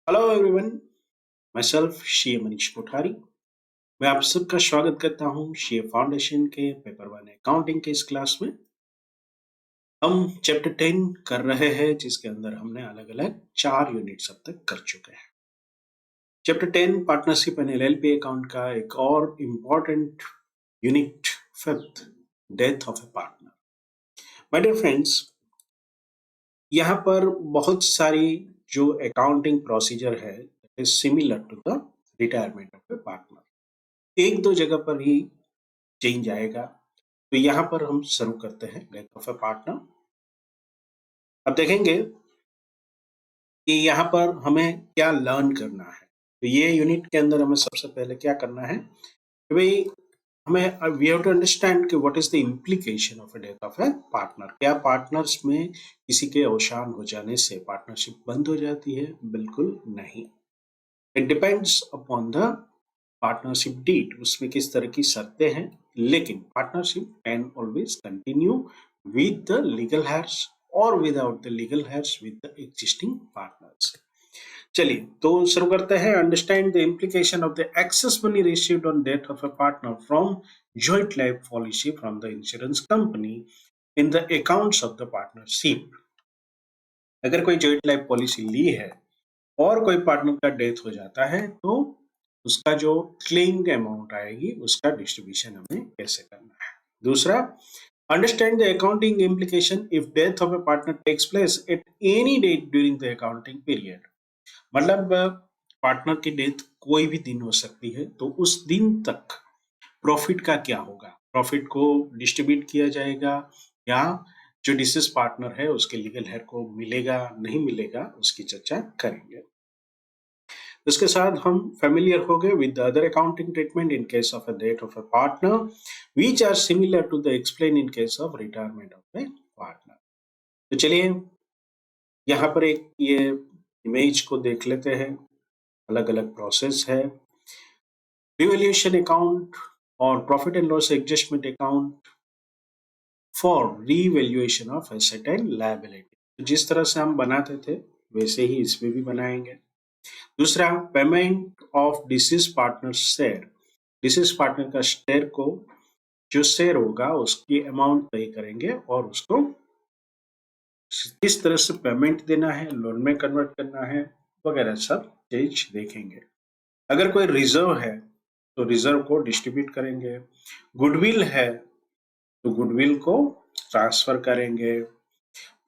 Hello everyone, myself CA Manish Kothari. मैं आप सबका स्वागत करता हूं शीए फाउंडेशन के पेपर वन अकाउंटिंग के इस क्लास में। हम चैप्टर 10 कर रहे हैं, जिसके अंदर हमने अलग अलग 4 यूनिट्स अब तक कर चुके हैं। Chapter 10 partnership and LLP account का एक और important unit, fifth, death of a partner. My dear friends, यहाँ पर बहुत सारी जो अकाउंटिंग प्रोसीजर है is similar to the retirement of a partner. एक दो जगह पर ही चेंज आएगा। तो यहाँ पर हम शुरू करते हैं डेथ ऑफ ए पार्टनर। अब देखेंगे कि यहाँ पर हमें क्या लर्न करना है। तो ये यूनिट के अंदर हमें सबसे पहले क्या करना है कि भाई हमें वी हैव टू अंडरस्टैंड कि what is the implication of A death of a partner. क्या पार्टनर्स में किसी के अवसान हो जाने से पार्टनरशिप बंद हो जाती है? बिल्कुल नहीं। It depends upon the partnership deed, उसमें किस तरह की शर्तें हैं, लेकिन partnership can always continue with the legal heirs और without the legal heirs with the existing partners. चलिए तो शुरू करते हैं। Understand the implication of the excess money received on death of a partner from joint life policy from the insurance company in the accounts of the partnership. अगर कोई joint life policy ली है और कोई पार्टनर का death हो जाता है तो उसका जो क्लेम अमाउंट आएगी उसका डिस्ट्रीब्यूशन हमें कैसे करना है। दूसरा, understand the accounting implication if death of a partner takes place at any date during the accounting period. मतलब पार्टनर की डेथ कोई भी दिन हो सकती है, तो उस दिन तक प्रॉफिट का क्या होगा, प्रॉफिट को डिस्ट्रीब्यूट किया जाएगा या जो डिसीज पार्टनर है उसके लीगल हेयर को मिलेगा नहीं मिलेगा, उसकी चर्चा करेंगे। इसके साथ हम फेमिलियर हो गए with the other accounting treatment in case of a death of a partner which are similar to the explain in case of retirement of a partner. तो चलिए यहाँ पर एक ये इमेज को देख लेते हैं। अलग अलग प्रोसेस है। रिवैल्यूएशन अकाउंट और profit and loss adjustment account for revaluation of asset and liability. जिस तरह से हम बनाते थे वैसे ही इसमें भी बनाएंगे। दूसरा, payment of disease partner share. Disease partner का शेयर को जो शेयर होगा उसकी अमाउंट तय करेंगे और उसको किस तरह से पेमेंट देना है, लोन में कन्वर्ट करना है वगैरह सब चीज देखेंगे। अगर कोई रिजर्व है तो रिजर्व को डिस्ट्रीब्यूट करेंगे। गुडविल है तो गुडविल को ट्रांसफर करेंगे।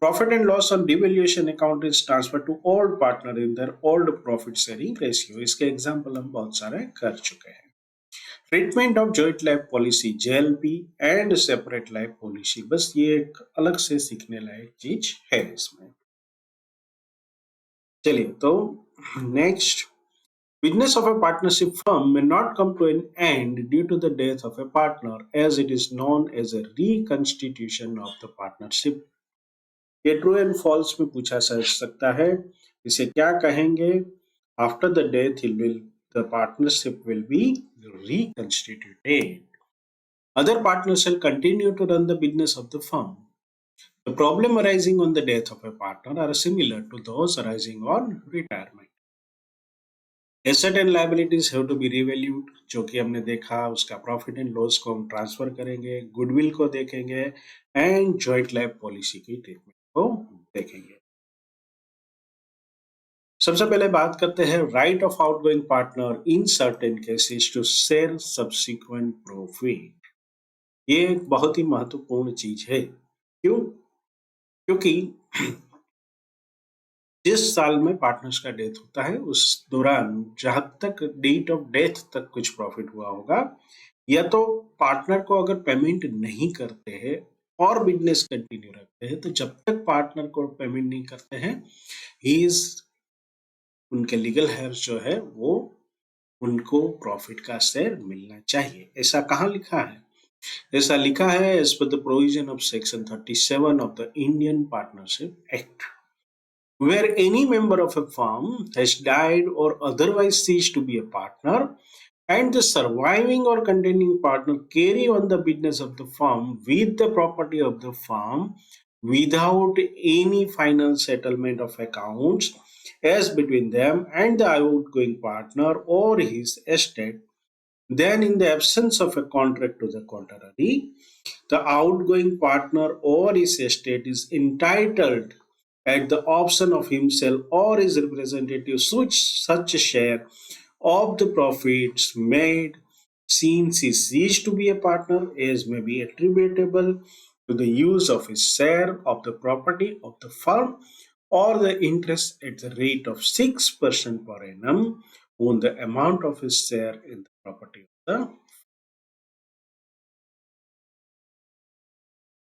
Profit and loss on devaluation account is transferred to old partner in their old profit sharing ratio। इसके एग्जाम्पल हम बहुत सारे कर चुके हैं। Treatment of joint life policy, JLP and separate life policy, बस ये एक अलग से सीखने लायक चीज है इसमें। चलिए तो next, business of a partnership firm may not come to an end due to the death of a partner as it is known as a reconstitution of the partnership। ये ट्रू एंड फॉल्स में पूछा जा सकता है। इसे क्या कहेंगे? After the death the partnership will be reconstituted। Other partners shall continue to run the business of the firm। The problem arising on the death of a partner are similar to those arising on retirement। Asset and liabilities have to be revalued, जो कि हमने देखा। उसका profit and loss को हम transfer करेंगे, goodwill को देखेंगे एंड जॉइंट लाइफ पॉलिसी की ट्रीटमेंट को देखेंगे। सबसे पहले बात करते हैं right of outgoing partner in certain cases to share subsequent profit. ये एक बहुत ही महत्वपूर्ण चीज है। क्यों? क्योंकि जिस साल में पार्टनर्स का डेथ होता है उस दौरान जहां तक डेट ऑफ डेथ तक कुछ प्रॉफिट हुआ होगा, या तो पार्टनर को अगर पेमेंट नहीं करते हैं और बिजनेस कंटिन्यू रखते हैं, तो जब तक पार्टनर को पेमेंट नहीं करते हैं ही इज उनके लीगल हेयर्स जो है वो उनको प्रॉफिट का शेयर मिलना चाहिए। ऐसा कहाँ लिखा है? ऐसा लिखा है एज पर the provision of section 37 of the Indian partnership act. Where any member of a firm has died or otherwise ceased to be a partner and the surviving or contending partner carry on the business of the firm with the property of the firm, without any final settlement of accounts as between them and the outgoing partner or his estate, then in the absence of a contract to the contrary, the outgoing partner or his estate is entitled at the option of himself or his representative such a share of the profits made since he ceased to be a partner as may be attributable to the use of his share of the property of the firm or the interest at the rate of 6% per annum on the amount of his share in the property of the।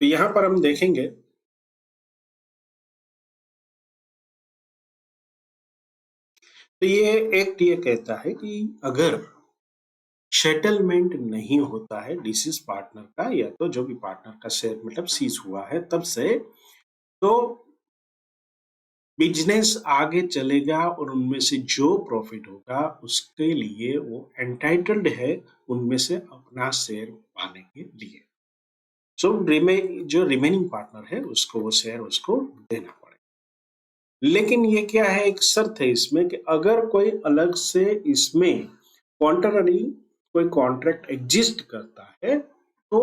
तो यहां पर हम देखेंगे तो ये act ये कहता है कि अगर सेटलमेंट नहीं होता है डिसीज पार्टनर का या तो जो भी पार्टनर का शेयर मतलब सीज हुआ है तब से, तो बिजनेस आगे चलेगा और उनमें से जो प्रॉफिट होगा उसके लिए वो एंटाइटल्ड है उनमें से अपना शेयर पाने के लिए। सो जो रिमेनिंग पार्टनर है उसको वो शेयर उसको देना पड़ेगा। लेकिन ये क्या है, एक शर्त है इसमें कि अगर कोई अलग से इसमें कॉन्ट्ररी कोई कॉन्ट्रैक्ट एग्जिस्ट करता है तो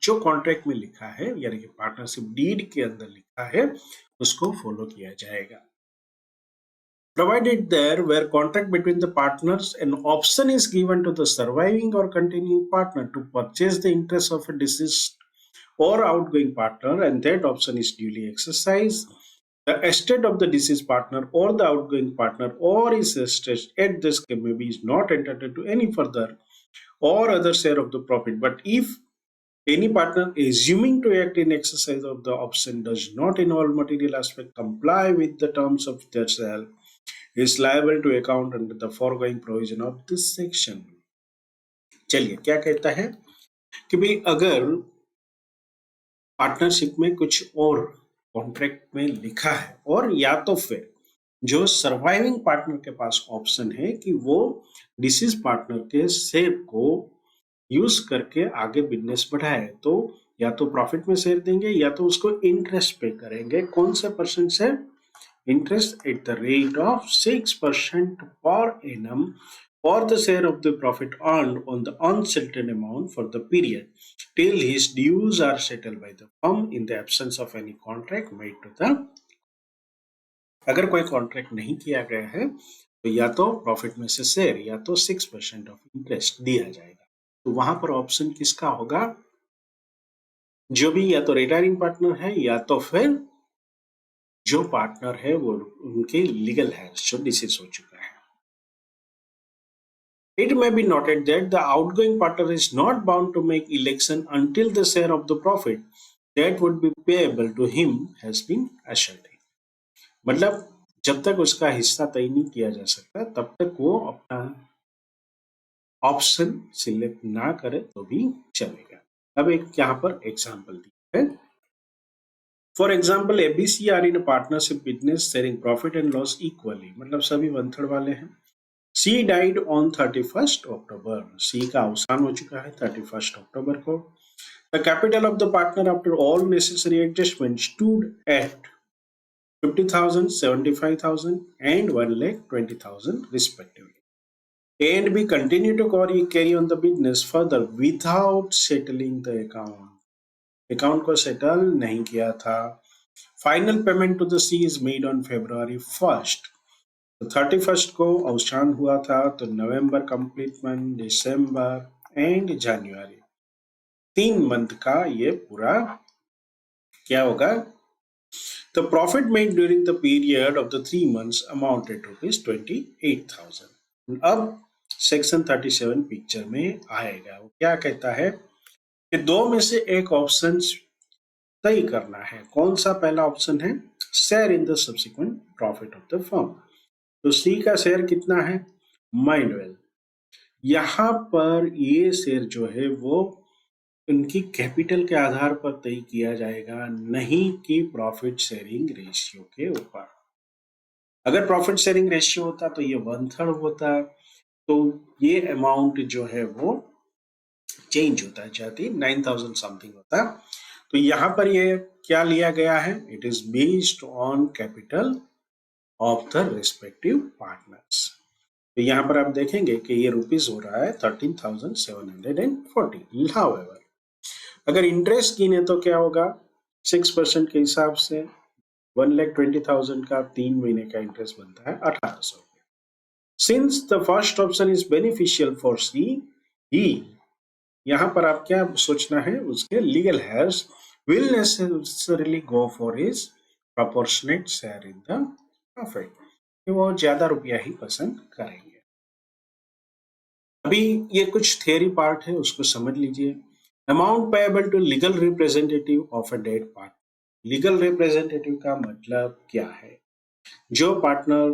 जो कॉन्ट्रैक्ट में लिखा है यानी कि पार्टनरशिप डीड के अंदर लिखा है उसको फॉलो किया जाएगा। Provided there were contract between the partners, an option is given to the surviving or continuing partner to purchase the interest of a deceased or outgoing partner, and that option is duly exercised. The estate of the deceased partner or the outgoing partner or his estate at this maybe is not entitled to any further or other share of the profit. But if any partner assuming to act in exercise of the option does not in all material aspect comply with the terms of their sale, is liable to account under the foregoing provision of this section। चलिए क्या कहता है कि भाई अगर partnership में कुछ और कॉन्ट्रैक्ट में लिखा है और या तो फिर जो सर्वाइविंग पार्टनर के पास ऑप्शन है कि वो डिसीज पार्टनर के शेयर को यूज करके आगे बिजनेस बढ़ाए, तो या तो प्रॉफिट में शेयर देंगे या तो उसको इंटरेस्ट पे करेंगे। कौन से परसेंट से? interest at the rate of 6% per annum for the share of the profit earned on the unsettled amount for the period till his dues are settled by the firm in the absence of any contract made to the। अगर कोई contract नहीं किया गया है तो या तो profit में से शेयर या तो 6% ऑफ इंटरेस्ट दिया जाएगा। तो वहां पर ऑप्शन किसका होगा? जो भी या तो रिटायरिंग पार्टनर है या तो फिर जो पार्टनर है वो उनके लीगल है जो डिसीज हो चुका है। It may be noted that the outgoing partner is not bound to make election until the share of the profit that would be payable to him has been ascertained। मतलब जब तक उसका हिस्सा तय नहीं किया जा सकता तब तक वो अपना ऑप्शन सिलेक्ट ना करे तो भी चलेगा। अब एक यहाँ पर एग्जाम्पल दिया है। For example A B C are in partnership business sharing profit and loss equally, मतलब सभी 1/3 वाले हैं। सी डाइड ऑन 31 अक्टूबर, सी का अवसान हो चुका है 31 अक्टूबर को। The capital of the partner after all necessary adjustment stood at 50,000, 75,000 and 1,20,000 respectively, and we continue to carry on the business further without settling the account। Account को सेटल नहीं किया था। Final payment to the C is made on February 1st, तो 31st को अवसान हुआ था तो नवंबर कंप्लीट मंथ, दिसंबर एंड जनवरी 3 मंथ का ये पूरा क्या होगा? The profit made during the period of the 3 months amounted to ₹28,000। अब सेक्शन 37 पिक्चर में आएगा। वो क्या कहता है कि दो में से एक ऑप्शन तय करना है। कौन सा पहला ऑप्शन है? Share in the subsequent profit of the firm. तो सी का शेयर कितना है? Mind well. यहां पर ये शेयर जो है वो उनकी कैपिटल के आधार पर तय किया जाएगा, नहीं कि प्रॉफिट शेयरिंग रेशियो के ऊपर। अगर प्रॉफिट शेयरिंग रेशियो होता तो ये 1/3 होता, तो ये अमाउंट जो है वो चेंज होता है, चाहती 9,000 समथिंग होता। तो यहाँ पर ये क्या लिया गया है? It is based on capital of the respective partners. तो यहाँ पर आप देखेंगे कि ये रुपीज हो रहा है 13,740। हाउएवर अगर इंटरेस्ट गिने तो क्या होगा? 6% के हिसाब से 1,20,000 का 3 महीने का इंटरेस्ट बनता है 1,800। Since the first option is beneficial for C, ही यहाँ पर आप क्या सोचना है? उसके legal heirs will necessarily go for his proportionate share in the profit, वो ज्यादा रुपया ही पसंद करेंगे। अभी ये कुछ थियरी पार्ट है, उसको समझ लीजिए। Amount payable to legal representative of a dead partner. Legal representative का मतलब क्या है? जो पार्टनर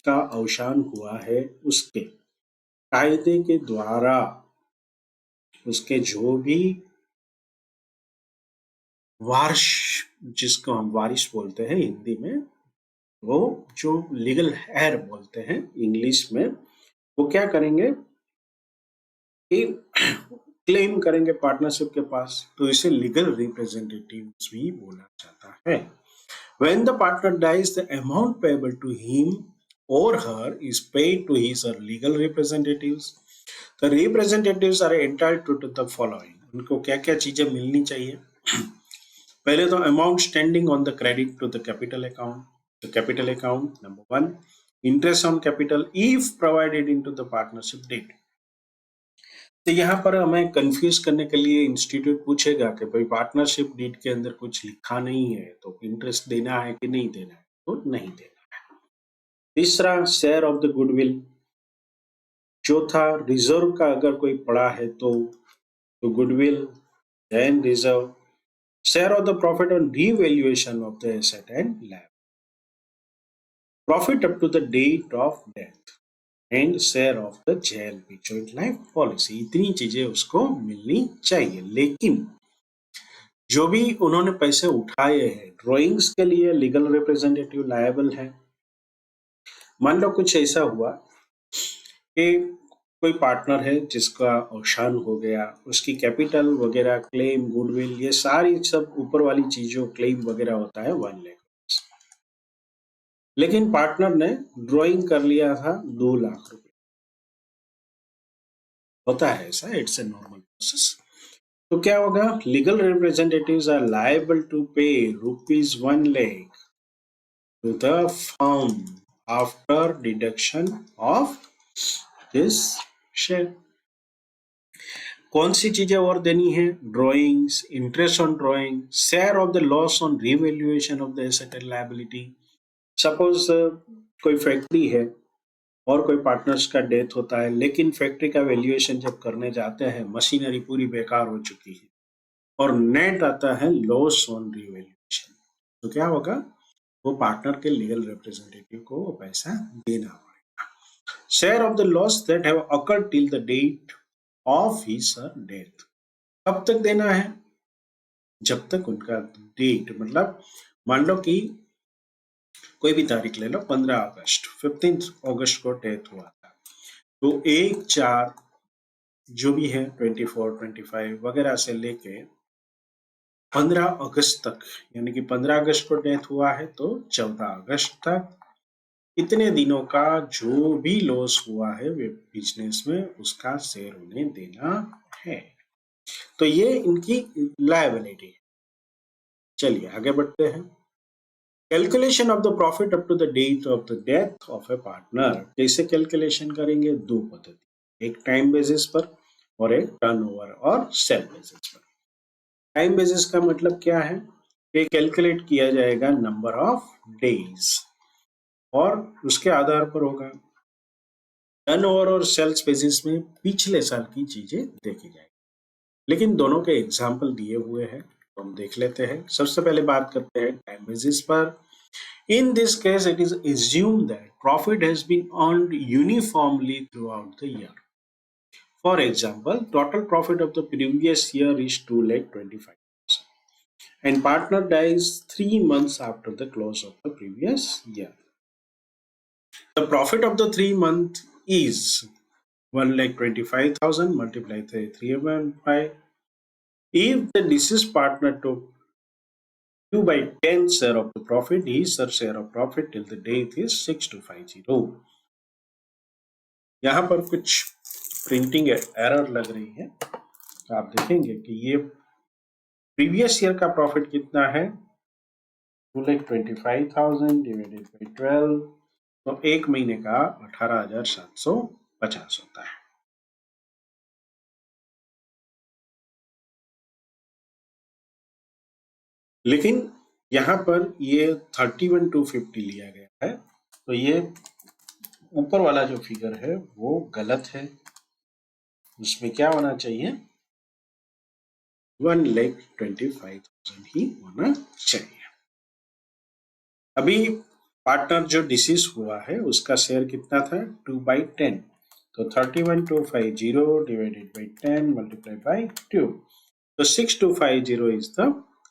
का अवसान हुआ है उसके कायदे के द्वारा उसके जो भी वारिश, जिसको हम वारिश बोलते हैं हिंदी में, वो जो लीगल हेयर बोलते हैं इंग्लिश में, वो क्या करेंगे कि क्लेम करेंगे पार्टनरशिप के पास, तो इसे लीगल रिप्रेजेंटेटिव भी बोला जाता है। When the partner dies, the amount payable to him or her is paid to his or legal representatives. The representatives are entitled to the following. उनको क्या क्या चीजें मिलनी चाहिए? पहले तो amount standing on the credit to the capital account. The capital account number 1, interest on capital if provided into the partnership date. तो यहाँ पर हमें कंफ्यूज करने के लिए इंस्टीट्यूट पूछेगा कि भाई पार्टनरशिप डीड के अंदर कुछ लिखा नहीं है तो इंटरेस्ट देना है कि नहीं देना है? तो नहीं देना है। तीसरा, शेयर ऑफ द गुडविल। चौथा, रिजर्व का अगर कोई पड़ा है तो goodwill then reserve. Share of the profit on revaluation of the asset and liability. Profit up to the date of death and share of the J L P joint life policy. इतनी चीजें उसको मिलनी चाहिए। लेकिन जो भी उन्होंने पैसे उठाए हैं, ड्राइंग्स के लिए लीगल रिप्रेजेंटेटिव लायबल है। मान लो कुछ ऐसा हुआ कि कोई पार्टनर है जिसका अवसान हो गया, उसकी कैपिटल वगैरह, क्लेम, गुडविल, ये सारी सब ऊपर वाली चीजों क्लेम वगैरह होता है 1 लाख। लेकिन पार्टनर ने ड्राइंग कर लिया था 2 लाख रुपए। होता है ऐसा, इट्स ए नॉर्मल प्रोसेस। तो क्या होगा? Legal representatives are liable to pay ₹1 lakh to the firm after deduction of this share. कौन सी चीजें और देनी है? Drawings, interest on drawing, share of the loss on revaluation of the asset and liability. Suppose कोई factory है और कोई partners का डेथ होता है, लेकिन फैक्ट्री का वैल्यूएशन जब करने जाते हैं मशीनरी पूरी बेकार हो चुकी है और नेट आता है लॉस ऑन रिवैल्यूएशन, तो क्या होगा? वो पार्टनर के लीगल रिप्रेजेंटेटिव को वो पैसा देना पड़ेगा। Share of the loss that have occurred till the date of his death. कब तक देना है? जब तक उनका डेट, मतलब मान लो कि कोई भी तारीख ले लो, 15 अगस्त, 15 अगस्त को डेथ हुआ था, तो 1/4 जो भी है 24, 25 वगैरह से लेके 15 अगस्त तक, यानी कि 15 अगस्त को डेथ हुआ है तो 14 अगस्त तक, इतने दिनों का जो भी लॉस हुआ है बिजनेस में उसका शेयर उन्हें देना है। तो ये इनकी लायबिलिटी है। चलिए आगे बढ़ते हैं। Calculation of the profit up to the date of the death of a partner. कैसे कैलकुलेशन करेंगे? 2 पद्धति, एक टाइम बेसिस पर और एक टर्नओवर और सेल बेसिस पर। टाइम बेसिस का मतलब क्या है? कि कैलकुलेट किया जाएगा नंबर ऑफ डेज और उसके आधार पर होगा। टर्नओवर और सेल्स बेसिस में पिछले साल की चीजें देखी जाएगी, लेकिन दोनों के एग्जाम्पल दिए हुए हैं तो हम देख लेते हैं। सबसे पहले बात करते हैं टाइम बेसिस पर। In this case, it is assumed that profit has been earned uniformly throughout the year. For example, total profit of the previous year is 2,25,000 and partner dies 3 months after the close of the previous year. The profit of the 3 month is 1,25,000 multiplied by 3.5. If the deceased partner took 2/10 share of the profit, his share of profit till the date is 6250. यहाँ पर कुछ printing error लग रही है, तो आप देखेंगे कि ये प्रीवियस ईयर का प्रॉफिट कितना है, 2,25,000 डिवाइडेड बाई 12, तो एक महीने का 18,750 होता है। लेकिन यहां पर ये 31,250 लिया गया है, तो ये ऊपर वाला जो फिगर है वो गलत है। उसमें क्या होना चाहिए, 1,25,000 ही होना चाहिए। अभी पार्टनर जो डिसीज हुआ है उसका शेयर कितना था, 2/10, तो 31,250 डिवाइडेड बाई 10 मल्टीप्लाई बाई 2, तो 6250 is the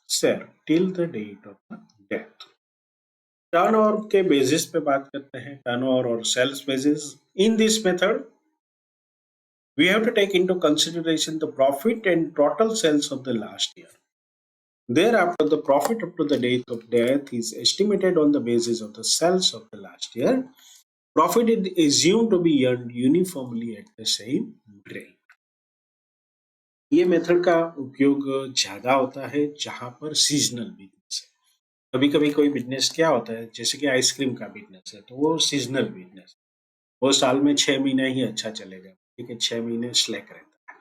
share till the date of the death. Turnover के बेसिस पे बात करते हैं, टर्नओवर और sales basis. In this method we have to take into consideration the profit and total sales of the last year. Thereafter, the profit up to the date of death is estimated on the basis of the sales of the last year. Profit is assumed to be earned uniformly at the same rate. ये method का उपयोग ज्यादा होता है जहां पर seasonal business है। कभी कभी कोई बिजनेस क्या होता है, जैसे कि आइसक्रीम का बिजनेस है, तो वो सीजनल बिजनेस, वो साल में 6 महीने ही अच्छा चलेगा, ठीक है, 6 महीने स्लैक रहता है।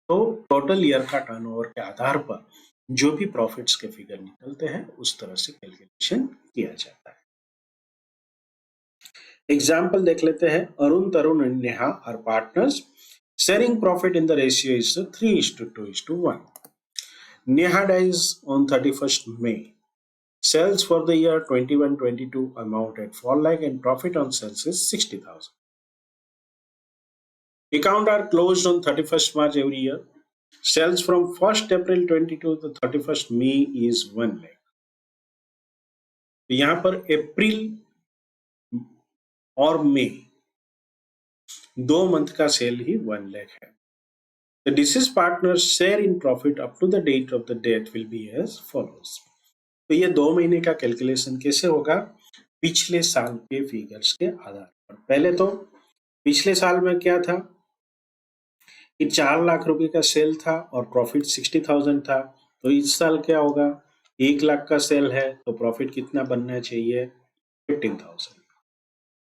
तो टोटल ईयर का टर्नओवर के आधार पर जो भी प्रॉफिट्स के फिगर निकलते हैं उस तरह से कैलकुलेशन किया जाता है। एग्जाम्पल देख लेते हैं। Arun, Tarun and Neha are partners, sharing profit in the ratio is 3:2:1। Neha dies on 31st May. Sales for the year 21-22 amount at 4 lakh and profit on sales is 60,000. Accounts are closed on 31st March every year. Sales from 1st April 22 to 31st May is 1 lakh. तो यहाँ पर अप्रैल और मई 2 month का cell ही 1 lakh है। The deceased partner's share in profit up to the date of the death will be as follows. तो ये 2 महीने का कैलकुलेशन कैसे होगा, पिछले साल के फिगर्स के आधार पर। पहले तो पिछले साल में क्या था कि 4 लाख रुपए का सेल था और प्रॉफिट 60,000 था, तो इस साल क्या होगा, 1 लाख का सेल है तो प्रॉफिट कितना बनना चाहिए, 15,000।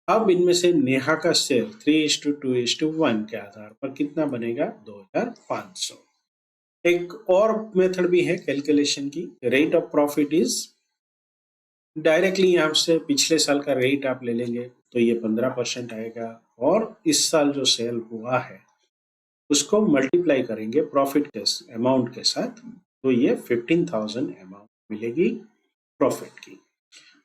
अब इनमें से नेहा का शेयर 3:2:1 के आधार पर कितना बनेगा, 2,500। एक और मेथड भी है कैलकुलेशन की, rate of profit is directly यहाँ से पिछले साल का रेट आप ले लेंगे तो ये 15% आएगा, और इस साल जो सेल हुआ है उसको मल्टीप्लाई करेंगे प्रॉफिट के अमाउंट के साथ, तो ये 15,000 अमाउंट मिलेगी प्रॉफिट की।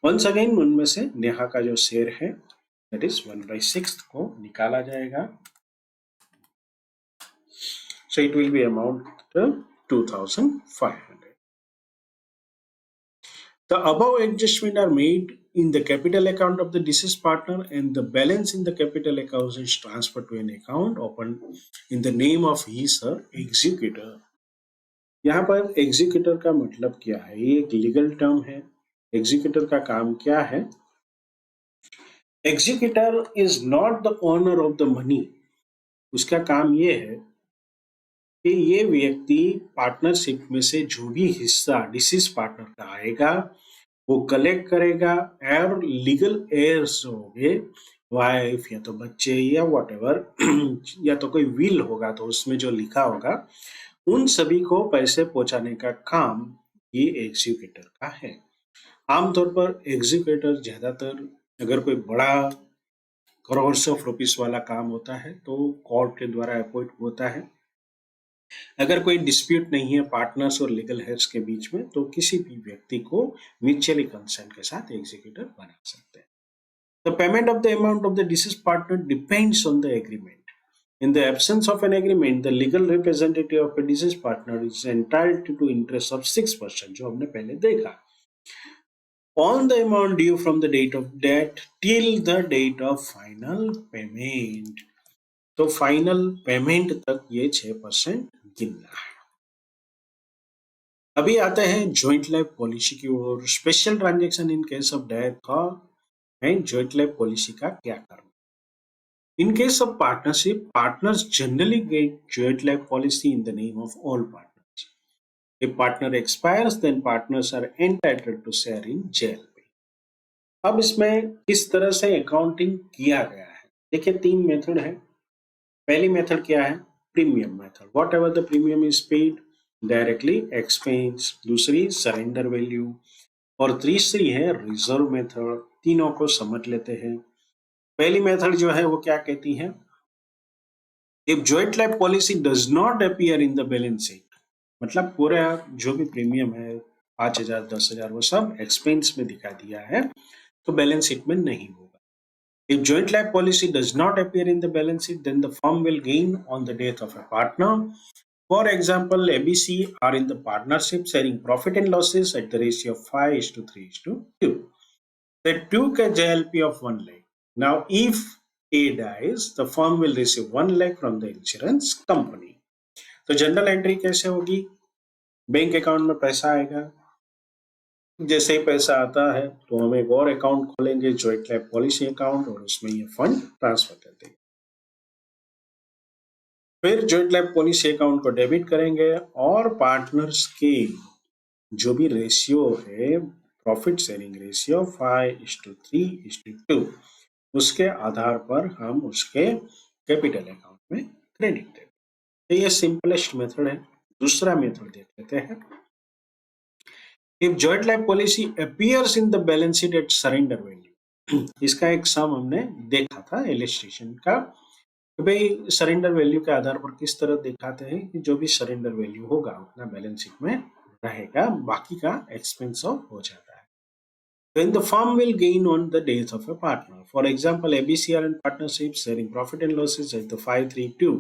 वंस अगेन उनमें से नेहा का जो शेयर है दैट इज 1/6 को निकाला जाएगा, so it will be amount 2,500. The above adjustment are made in the capital account of the deceased partner and the balance in the capital account is transferred to an account opened in the name of his or executor. यहाँ पर executor का मतलब क्या है, ये एक legal term है। Executor का काम क्या है, executor is not the owner of the money. उसका काम ये है कि ये व्यक्ति पार्टनरशिप में से जो भी हिस्सा डिसीज पार्टनर का आएगा वो कलेक्ट करेगा, और लीगल एयर्स होंगे, वाइफ या तो बच्चे या व्हाटएवर या तो कोई विल होगा तो उसमें जो लिखा होगा उन सभी को पैसे पहुंचाने का काम ये एग्जीक्यूटर का है। आमतौर पर एग्जीक्यूटर ज्यादातर अगर कोई बड़ा करोड़ ऑफ रुपीस वाला काम होता है तो कोर्ट के द्वारा अपॉइंट होता है। अगर कोई डिस्प्यूट नहीं है पार्टनर्स और लीगल हेड्स के बीच में तो किसी भी व्यक्ति को म्यूचुअली कंसर्न के साथ एग्जीक्यूटर बना सकते हैं। The payment of the amount of the deceased partner depends on the agreement. In the absence of an agreement, the legal representative of a deceased partner is entitled to interest of 6%, जो हमने पहले देखा, on the amount due from the date of debt till the date of final payment. तो final payment तक ये 6% गिनना है। अभी आते हैं जॉइंट लाइफ पॉलिसी की ओर। Special transaction in case of death and joint life policy का क्या करना। In case of partnership, partners generally get joint life policy in the name of all partners. If partner expires, then partners are entitled to share in JLP. अब इसमें किस तरह से accounting किया गया है, देखिए 3 मेथड है। पहली मेथड क्या है, premium method, what ever the premium is paid directly expense. दूसरी सरेंडर वैल्यू, और तीसरी है रिजर्व मेथड। तीनों को समझ लेते हैं। पहली मेथड जो है वो क्या कहती है, if joint life policy does not appear in the balance sheet, मतलब पूरा जो भी प्रीमियम है 5,000 10,000 वो सब एक्सपेंस में दिखा दिया है तो बैलेंस शीट में नहीं होगा। If joint life policy does not appear in the balance sheet, then the firm will gain on the death of a partner. For example, ABC are in the partnership sharing profit and losses at the ratio of 5:3:2. They took a JLP of 1 lakh. Now, if A dies, the firm will receive 1 lakh from the insurance company. तो general entry कैसे होगी, bank account में पैसा आएगा, जैसे ही पैसा आता है तो हम एक और अकाउंट खोलेंगे जॉइंट लाइफ पॉलिसी अकाउंट, और उसमें ये फंड ट्रांसफर कर देंगे। फिर जॉइंट लाइफ पॉलिसी अकाउंट को डेबिट करेंगे और पार्टनर्स के जो भी रेशियो है, प्रॉफिट शेयरिंग रेशियो 5:3:2, उसके आधार पर हम उसके कैपिटल अकाउंट में क्रेडिट देंगे। तो ये सिंपलेस्ट मेथड है। दूसरा मेथड देख लेते हैं। If joint life policy appears in the balance sheet at surrender value, इसका एक सम हमने देखा था इलस्ट्रेशन का, तो भाई सरेंडर वैल्यू के आधार पर किस तरह दिखाते हैं कि जो भी सरेंडर वैल्यू होगा उतना बैलेंस शीट में रहेगा, बाकी का एक्सपेंस हो जाता है। Then the firm will gain on the death of a partner. For example, ABC are in partnership sharing profit and losses at the 5:3:2.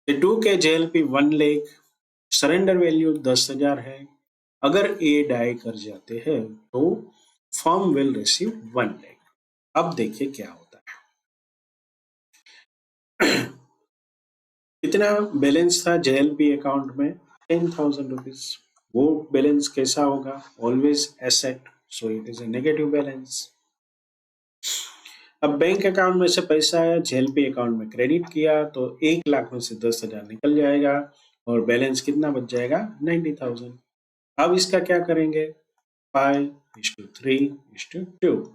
They took a JLP 1 lakh, surrender value 10,000 है। अगर ए die कर जाते हैं तो firm will receive 1 lakh। अब देखिए क्या होता है। कितना बैलेंस था जेएलपी अकाउंट में, 10,000 रुपीज। वो बैलेंस कैसा होगा, always asset, so it is a negative balance. अब बैंक अकाउंट में से पैसा आया, जेएलपी अकाउंट में क्रेडिट किया तो 1 लाख में से 10,000 निकल जाएगा और बैलेंस कितना बच जाएगा, 90,000। अब इसका क्या करेंगे, 5:3:2,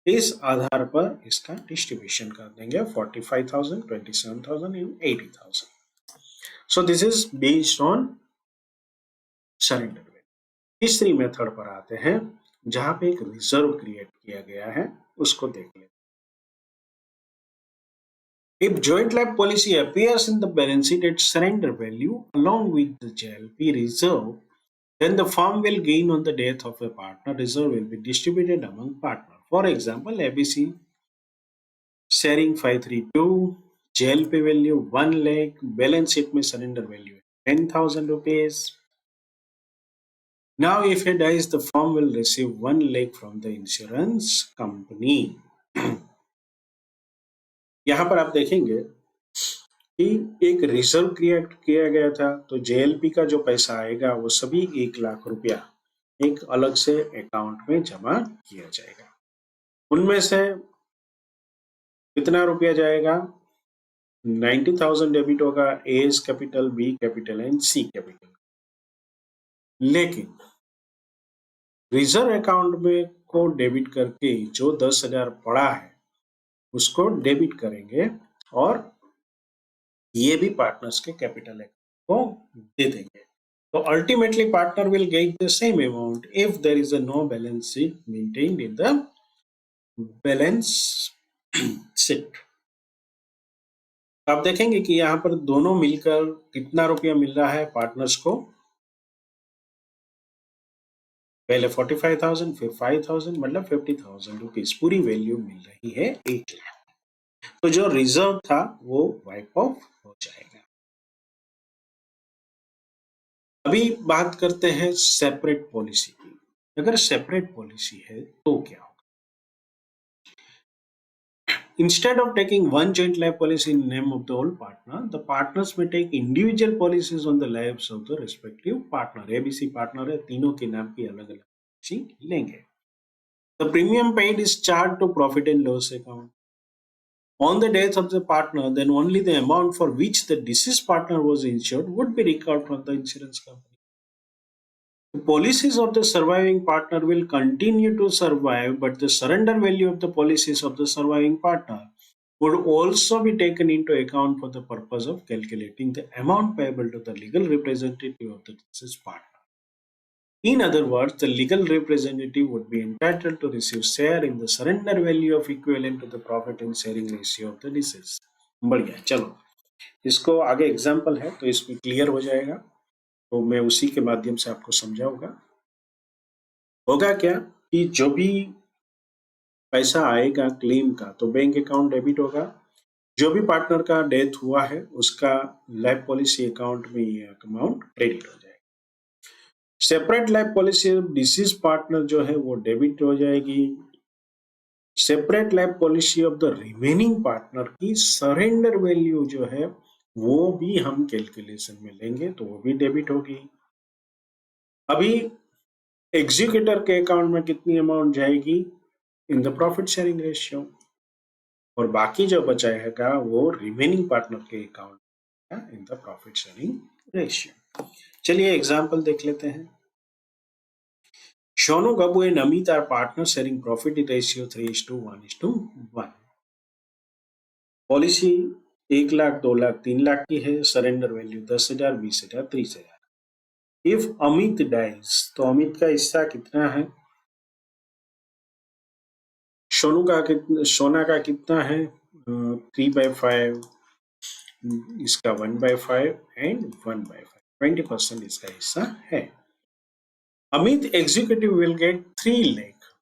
इस आधार पर इसका डिस्ट्रीब्यूशन कर देंगे 45,000, 27,000 and 80,000। So this is based on surrender value. तीसरी मेथड पर आते हैं जहां पे एक रिजर्व क्रिएट किया गया है, उसको देख लेते हैं। If joint life policy appears in the balance sheet at surrender value along with the JLP reserve, then the firm will gain on the death of a partner. Reserve will be distributed among partners. For example, ABC sharing 5:3:2, JLP value 1 lakh, balance sheet में surrender value 10,000 rupees. Now, if he dies, the firm will receive 1 lakh from the insurance company. यहाँ पर आप देखेंगे कि एक reserve create किया गया था, तो जेएलपी का जो पैसा आएगा वो सभी 1 लाख रुपया एक अलग से अकाउंट में जमा किया जाएगा। उनमें से कितना रुपया जाएगा, 90,000 डेबिट होगा as capital, B capital and C capital. लेकिन रिजर्व अकाउंट में को डेबिट करके जो 10,000 पड़ा है उसको डेबिट करेंगे और ये भी पार्टनर्स के कैपिटल को दे देंगे। तो ultimately partner will get the same amount if there is a no balance sheet maintained in the balance sheet. आप देखेंगे कि यहाँ पर दोनों मिलकर कितना रुपया मिल रहा है पार्टनर्स को, पहले 45,000 फिर 5,000, मतलब 50,000 रुपीज पूरी वैल्यू मिल रही है 1 लाख। तो जो रिजर्व था वो वाइप ऑफ हो जाएगा। अभी बात करते हैं सेपरेट पॉलिसी की। अगर सेपरेट पॉलिसी है तो क्या होगा, Instead of taking one joint life policy in name of the whole partner, the partners may take individual policies on the lives of the respective partner. ABC partner है, तीनों के नाम की अलग अलग पॉलिसी लेंगे. The premium paid is charged to profit and loss account. On the death of the partner, then only the amount for which the deceased partner was insured would be recovered from the insurance company. The policies of the surviving partner will continue to survive, but the surrender value of the policies of the surviving partner would also be taken into account for the purpose of calculating the amount payable to the legal representative of the deceased partner. In other words, the legal representative would be entitled to receive share in the surrender value of equivalent to the profit and sharing ratio of the deceased. बढ़िया, चलो इसको आगे example है तो इसमें clear हो जाएगा, तो मैं उसी के माध्यम से आपको समझाऊंगा. होगा क्या कि जो भी पैसा आएगा क्लेम का तो बैंक अकाउंट डेबिट होगा, जो भी पार्टनर का डेथ हुआ है उसका लाइफ पॉलिसी अकाउंट में ये अमाउंट क्रेडिट हो जाएगा. Separate life policy disease partner जो है वो डेबिट हो जाएगी. Separate life policy of the remaining partner की सरेंडर वैल्यू जो है वो भी हम कैलकुलेशन में लेंगे तो वो भी डेबिट होगी. अभी एग्जीक्यूटर के अकाउंट में कितनी अमाउंट जाएगी इन द प्रॉफिट शेयरिंग रेशियो, और बाकी जो बचाएगा वो रिमेनिंग पार्टनर के account in the profit sharing ratio. चलिए एग्जांपल देख लेते हैं. Shonu, Gabu and Amit are partners sharing profit ratio 3:1:1. Policy 1 lakh 2 lakh 3 lakh की है, surrender value 10,000 20,000 30,000. If Amit dies तो अमित का हिस्सा कितना है, सोना का कितना है 3/5, इसका 1/5 एंड 1/5, 20% इसका हिस्सा है. Amit executive will get 3 lakh,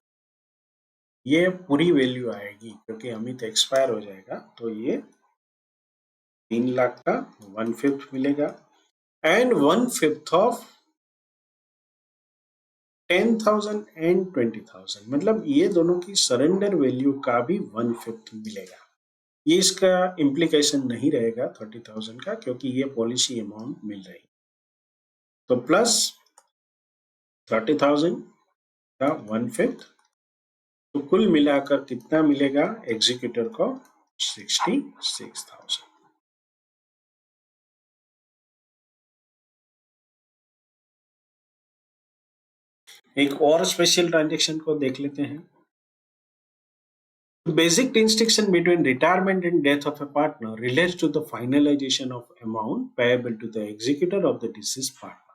ये पूरी वैल्यू आएगी क्योंकि अमित एक्सपायर हो जाएगा तो ये 3 लाख का 1/5 मिलेगा एंड 1/5 ऑफ 10,000 एंड 20,000, मतलब ये दोनों की सरेंडर वैल्यू का भी 1/5 मिलेगा. ये इसका इम्प्लीकेशन नहीं रहेगा 30,000 का क्योंकि ये पॉलिसी अमाउंट मिल रही. तो प्लस 30,000 का 1/5, तो कुल मिलाकर कितना मिलेगा एग्जीक्यूटर को 66,000. एक और स्पेशल ट्रांजेक्शन को देख लेते हैं. Basic distinction between retirement and death of a partner relates to the finalization of amount payable to the executor of the deceased partner.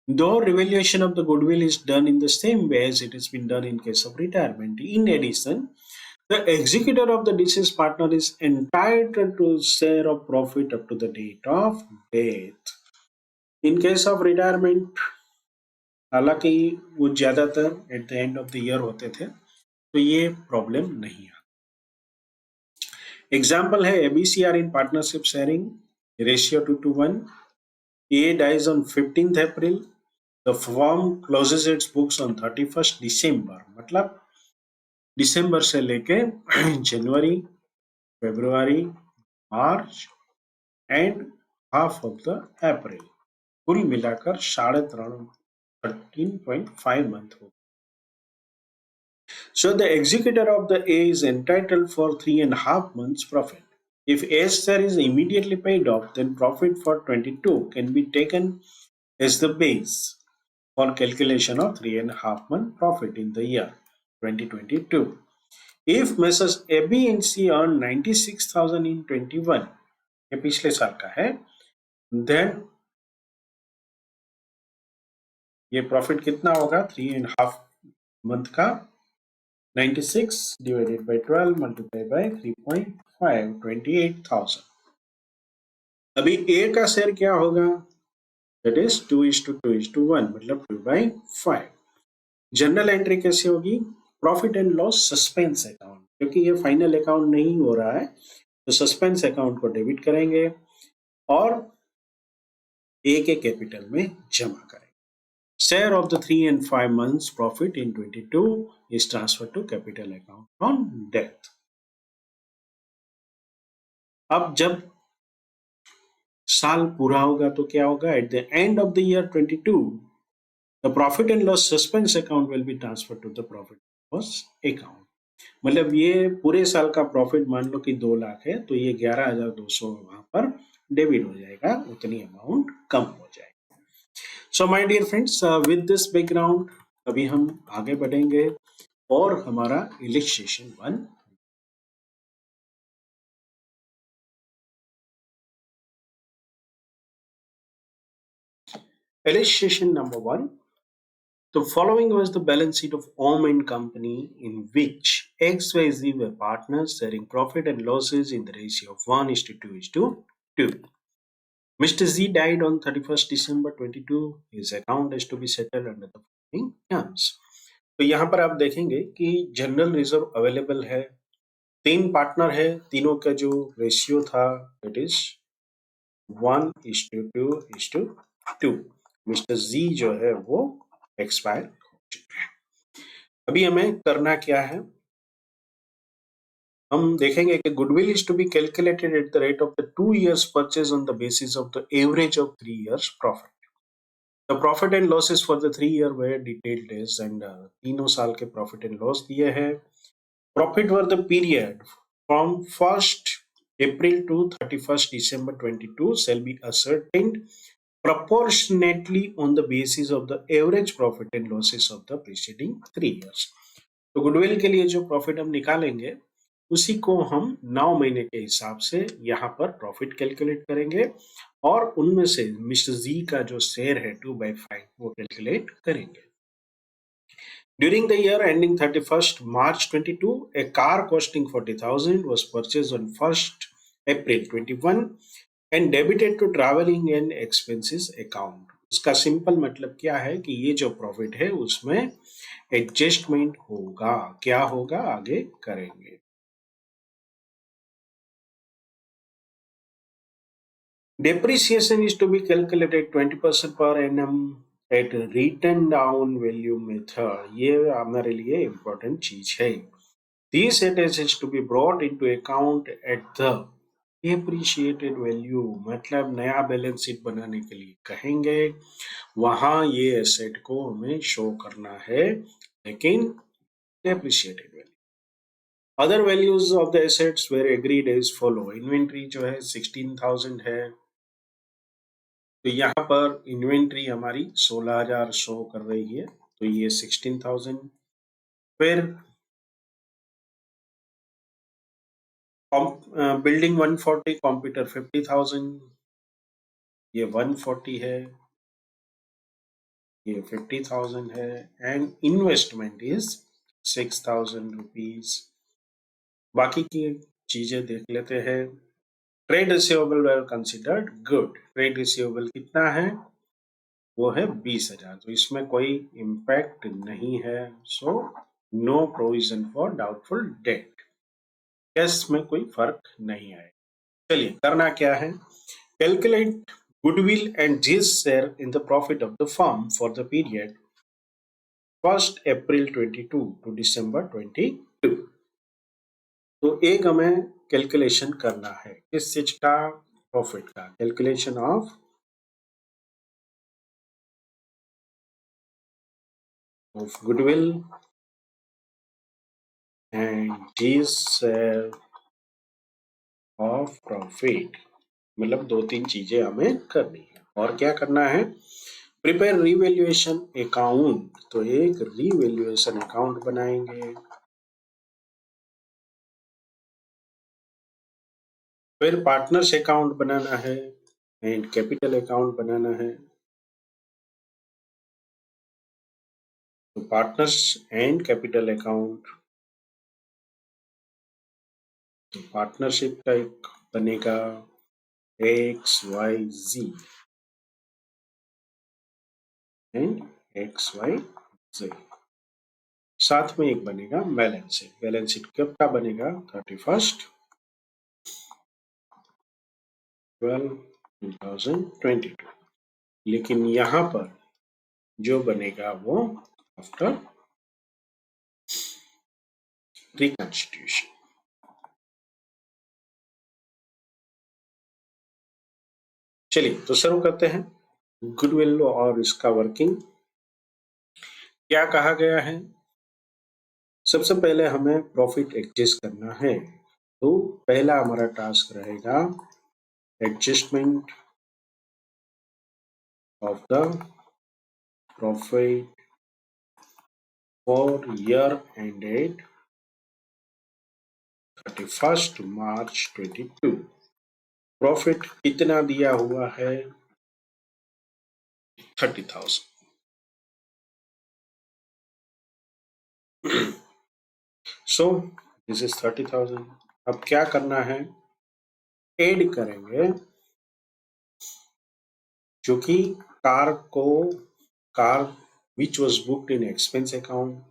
Though revaluation of the goodwill is done in the same way as it has been done in case of retirement, in addition, the executor of the deceased partner is entitled to share of profit up to the date of death. In case of retirement, हालांकि वो ज्यादातर at the end of the year होते थे तो ये problem नहीं है. Example है ABC are in partnership sharing ratio 2:1. A dies on 15th April, the firm closes its books on 31st December, मतलब दिसंबर से लेके जनवरी, फरवरी, मार्च and half of the April, कुल मिलाकर 13.5 मंथ हो. So the executor of the A is entitled for 3.5 months profit. If A's share is immediately paid off, then profit for 22 can be taken as the base for calculation of 3.5 month profit in the year 2022. If Messrs AB and C earn 96,000 in 21, ये पिछले साल का है, then ये profit कितना होगा 3.5 month का, 96 divided by 12 multiplied by 3.5, 28,000. अभी A का शेयर क्या होगा, that is 2:2:1, मतलब 2/5. जनरल एंट्री कैसे होगी, profit and loss suspense account, क्योंकि ये फाइनल अकाउंट नहीं हो रहा है तो सस्पेंस अकाउंट को डेबिट करेंगे और A के कैपिटल में जमा करेंगे. Share of the 3 and 5 months profit in 22 is transferred to capital account on death. अब जब साल पूरा होगा तो क्या होगा? At the end of the year 22 the profit and loss suspense account will be transfer to the profit loss account. मतलब ये पूरे साल का प्रॉफिट मान लो कि 2 लाख है, तो ये 11,200 वहां पर डेबिट हो जाएगा, उतनी अमाउंट कम हो जाएगी। So my dear friends, with this background अभी हम आगे बढ़ेंगे और हमारा illustration 1। Illustration number 1. The following was the balance sheet of Om and Company, in which XYZ were partners sharing profit and losses in the ratio of 1:2:2. Mr. Z died on 31st December 22. His account is to be settled under the following terms. तो यहाँ पर आप देखेंगे कि general reserve available है, 3 partner है, तीनों का जो रेशियो था इट इज 1:2:2। मिस्टर जी जो है वो एक्सपायर हो चुके हैं। अभी हमें करना क्या है, हम देखेंगे कि goodwill is to be calculated at the rate of the 2 years purchase on the basis of the average of 3 years profit. The profit and losses for the 3 year were detailed as, and तीनों साल के profit and loss दिए हैं। Profit for the period from 1st April to 31st December 22 shall be ascertained proportionately on the basis of the average profit and losses of the preceding 3 years। तो goodwill के लिए जो profit हम निकालेंगे उसी को हम 9 महीने के हिसाब से यहाँ पर प्रॉफिट कैलकुलेट करेंगे और उनमें से मिस्टर जी का जो शेयर है 2/5 वो कैलकुलेट करेंगे। During the year ending 31st March 22, a car costing 40,000 was purchased on 1st April 21 and debited to traveling and expenses account। उसका सिंपल मतलब क्या है कि ये जो प्रॉफिट है उसमें एडजस्टमेंट होगा, क्या होगा आगे करेंगे। Depreciation is to be calculated 20% per annum at written down value method। ये हमारे लिए इम्पोर्टेंट चीज है। These assets to be brought into account at the depreciated value, मतलब नया बैलेंस शीट बनाने के लिए कहेंगे, वहां ये एसेट को हमें शो करना है, लेकिन depreciated value। Other values of the assets were agreed as follow. Inventory जो है 16,000 है, तो यहाँ पर इन्वेंट्री हमारी 16,000 शो कर रही है, तो ये 16,000। फिर बिल्डिंग 140, कंप्यूटर 50,000, ये 140 है, ये 50,000 है, एंड इन्वेस्टमेंट इज 6,000 रुपीज। बाकी की चीजें देख लेते हैं। Trade receivable where considered good. Trade receivable कितना है? वो है 20,000, तो इसमें कोई इम्पैक्ट नहीं है, so no provision for doubtful debt. Cash में कोई फर्क नहीं आए। चलिए करना क्या है, calculate goodwill and his share in the profit of the firm for the period 1st April 22 to December 22। तो एक हमें कैलकुलेशन करना है किस चीज का? प्रॉफिट का। Calculation of goodwill and his share of profit, मतलब 2-3 चीजें हमें करनी है। और क्या करना है? प्रिपेयर रिवैल्यूएशन अकाउंट, तो एक रिवैल्यूएशन अकाउंट बनाएंगे। फिर पार्टनर्स अकाउंट बनाना है एंड कैपिटल अकाउंट बनाना है। तो पार्टनर्स एंड कैपिटल अकाउंट, तो पार्टनरशिप का एक बनेगा XYZ एंड XYZ। साथ में एक बनेगा बैलेंस शीट। बैलेंस शीट कब का बनेगा? 31st 12 2022। लेकिन यहां पर जो बनेगा वो आफ्टर रिकॉन्स्टिट्यूशन। चलिए तो शुरू करते हैं गुडविल और इसका वर्किंग। क्या कहा गया है? सबसे पहले हमें प्रॉफिट एडजस्ट करना है, तो पहला हमारा टास्क रहेगा adjustment of the profit for year ended 31 March 22। Profit कितना दिया हुआ है? 30,000। सो दिस इज 30,000। अब क्या करना है? ऐड करेंगे, जो कि car which was booked in expense account,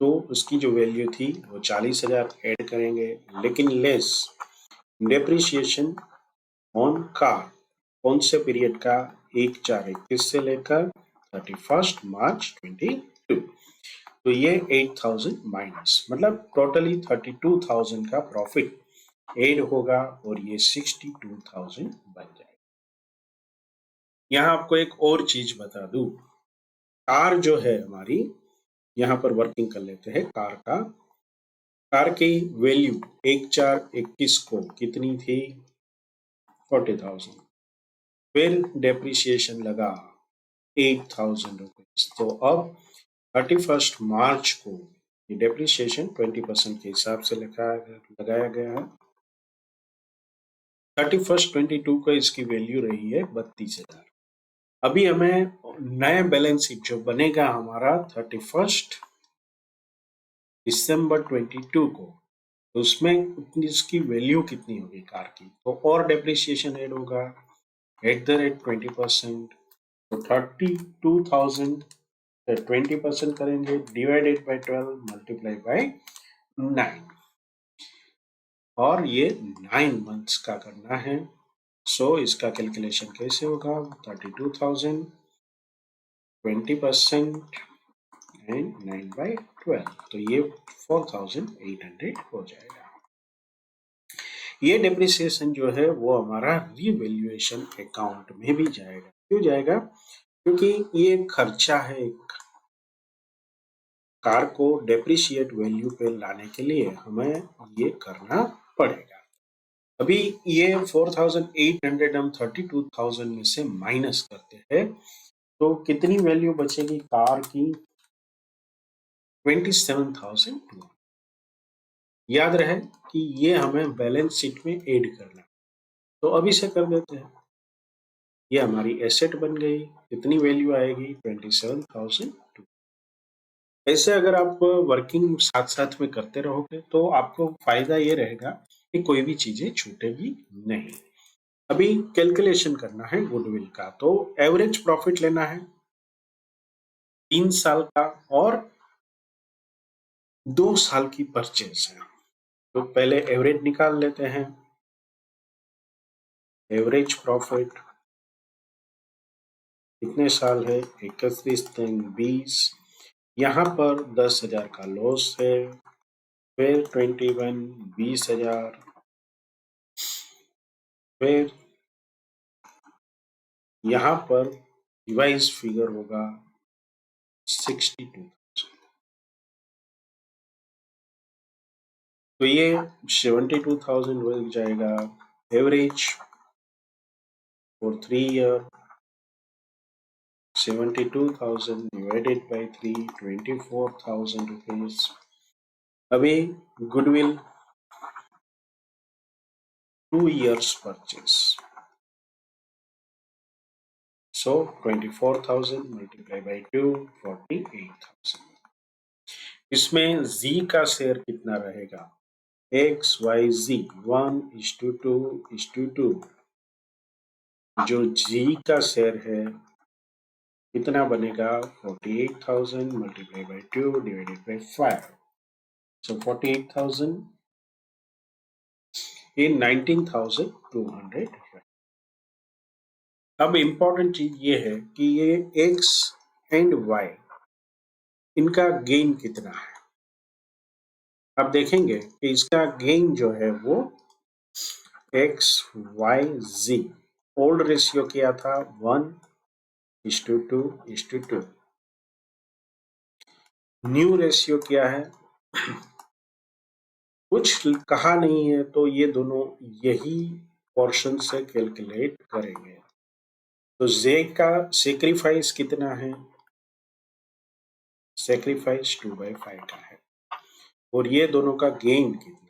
तो उसकी जो वैल्यू थी वो 40,000 ऐड करेंगे, लेकिन लेस डेप्रिसिएशन ऑन कार कौन से पीरियड का? 1/4/21 से लेकर 31 मार्च 22। तो ये 8,000 माइनस, मतलब टोटली 32,000 का प्रॉफिट ऐड होगा और ये 62,000 बन जाएगा। यहाँ आपको एक और चीज बता दूं, कार जो है हमारी, यहाँ पर वर्किंग कर लेते हैं कार की वैल्यू 1/4/21 को कितनी थी? 40,000। फिर डेप्रिसिएशन लगा 8,000 रुपीज। तो अब 31 मार्च को ये डेप्रिसिएशन 20% के हिसाब से लगाया गया है। 31/22 को इसकी वैल्यू रही है 32,000। अभी हमें नया बैलेंस शीट जो बनेगा हमारा 31 दिसंबर 22 को, तो उसमें इसकी वैल्यू कितनी होगी कार की? तो और डेप्रिसिएशन ऐड होगा एट द रेट 20%। तो 32,000 20% करेंगे, डिवाइडेड बाई 12 मल्टीप्लाई बाई 9, और ये 9 मंथ्स का करना है। सो इसका कैलकुलेशन कैसे होगा? 32,000 20% एंड 9/12, तो ये 4,800 हो जाएगा। ये डेप्रिसिएशन जो है वो हमारा रिवैल्यूएशन अकाउंट में भी जाएगा। क्यों जाएगा? क्योंकि ये खर्चा है, एक कार को डेप्रिशिएट वैल्यू पे लाने के लिए हमें ये करना पड़ेगा। अभी ये 4,800 हम 32,000 में से माइनस करते हैं, तो कितनी वैल्यू बचेगी कार की? 27,200। याद रहे कि ये हमें बैलेंस शीट में ऐड करना है, तो अभी से कर देते हैं। ये हमारी एसेट बन गई, कितनी वैल्यू आएगी? 27,002। ऐसे अगर आप वर्किंग साथ साथ में करते रहोगे तो आपको फायदा ये रहेगा कि कोई भी चीजें छूटेगी नहीं। अभी कैलकुलेशन करना है गुडविल का, तो एवरेज प्रॉफिट लेना है 3 साल का और 2 साल की परचेज है। तो पहले एवरेज निकाल लेते हैं। एवरेज प्रॉफिट कितने साल है? 31 3 20। यहाँ पर 10,000 का लॉस है, फिर 21 20,000, फिर यहाँ पर रिवाइज फिगर होगा 62। तो ये 72,000 हो जाएगा average for 3 year. 72,000 divided by 3, 24,000 rupees. अभी goodwill 2 years purchase, so 24,000 multiplied by 2, 48,000। इसमें z का शेयर कितना रहेगा? x y z 1:2:2। जो g का शेयर है कितना बनेगा? 48,000 multiplied by 2 divided by 5, so 48,000 in 19,200। अब इंपॉर्टेंट चीज ये है कि ये x एंड y इनका गेन कितना है। अब देखेंगे कि इसका गेन जो है वो एक्स वाई जी ओल्ड रेशियो किया था 1:2:2। न्यू रेशियो क्या है कुछ कहा नहीं है, तो ये दोनों यही पोर्शन से कैलकुलेट करेंगे। तो जे का सेक्रीफाइस कितना है, सेक्रीफाइस 2/5 का है, और ये दोनों का गेन कितना,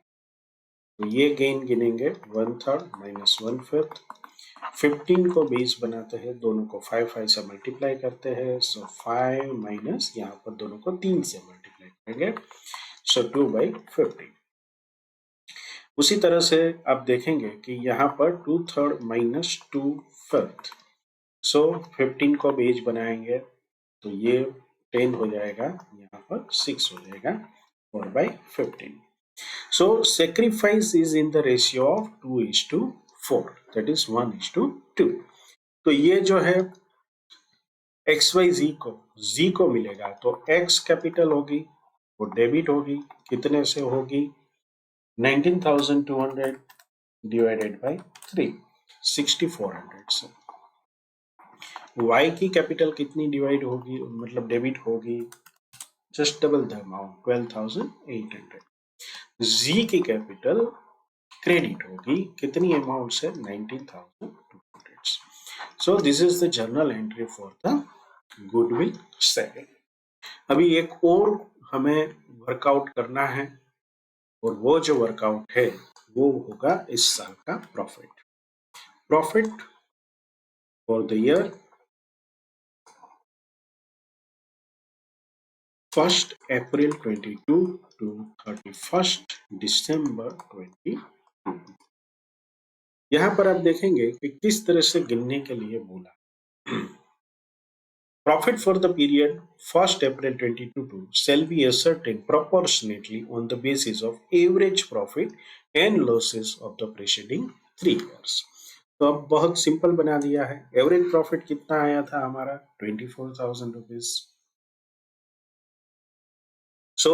तो ये गेन गिनेंगे 1/3 माइनस 1/5। 15 को 20 बनाते हैं, दोनों को 5 से मल्टीप्लाई करते हैं, सो 5 माइनस यहाँ पर दोनों को 3 से मल्टीप्लाई करेंगे, सो 2/15। उसी तरह से आप देखेंगे कि यहाँ पर 2/3 माइनस 2/5, सो 15 को बेज बनाएंगे तो ये 10 हो जाएगा, यहाँ पर 6 हो जाएगा 4/15। So sacrifice is in the ratio of 2:4, that is 1:2। तो ये जो है XYZ को Z को मिलेगा, तो X कैपिटल होगी वो डेबिट होगी, कितने से होगी 19,200 डिवाइडेड बाय 3, 6,400 से। Y की कैपिटल कितनी डिवाइड होगी, मतलब डेबिट होगी, just double the amount 12,800। Z की कैपिटल क्रेडिट होगी, कितनी अमाउंट से 19,200। So this is the journal entry for the goodwill sale. अभी एक और हमें वर्कआउट करना है, और वो जो वर्कआउट है वो होगा इस साल का profit for the year 1st April 22 to 31st December 22। यहां पर आप देखेंगे कि किस तरह से गिनने के लिए बोला। Profit for the period 1st April 2022 shall be ascertained proportionately on the basis of average profit and losses of the preceding 3 years। तो अब बहुत सिंपल बना दिया है। एवरेज प्रॉफिट कितना आया था हमारा 24,000 रुपीज। सो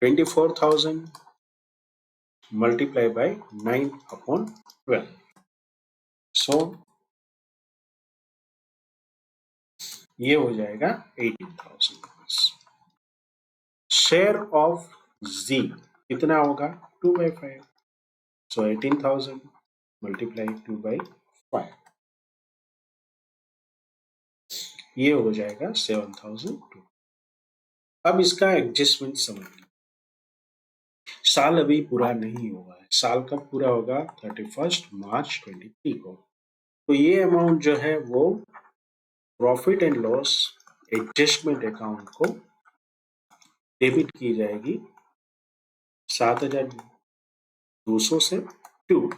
24,000 मल्टीप्लाई बाय 9/12, सो ये हो जाएगा 18,000 रुपीज। शेयर ऑफ जी कितना होगा 2/5, सो 18,000 मल्टीप्लाई 2/5, ये हो जाएगा 7,002। अब इसका एडजस्टमेंट समझिए। साल अभी पूरा नहीं हुआ है, साल कब पूरा होगा 31 मार्च 23 को। तो ये अमाउंट जो है वो profit and loss adjustment account को डेबिट की जाएगी 7,200 से टू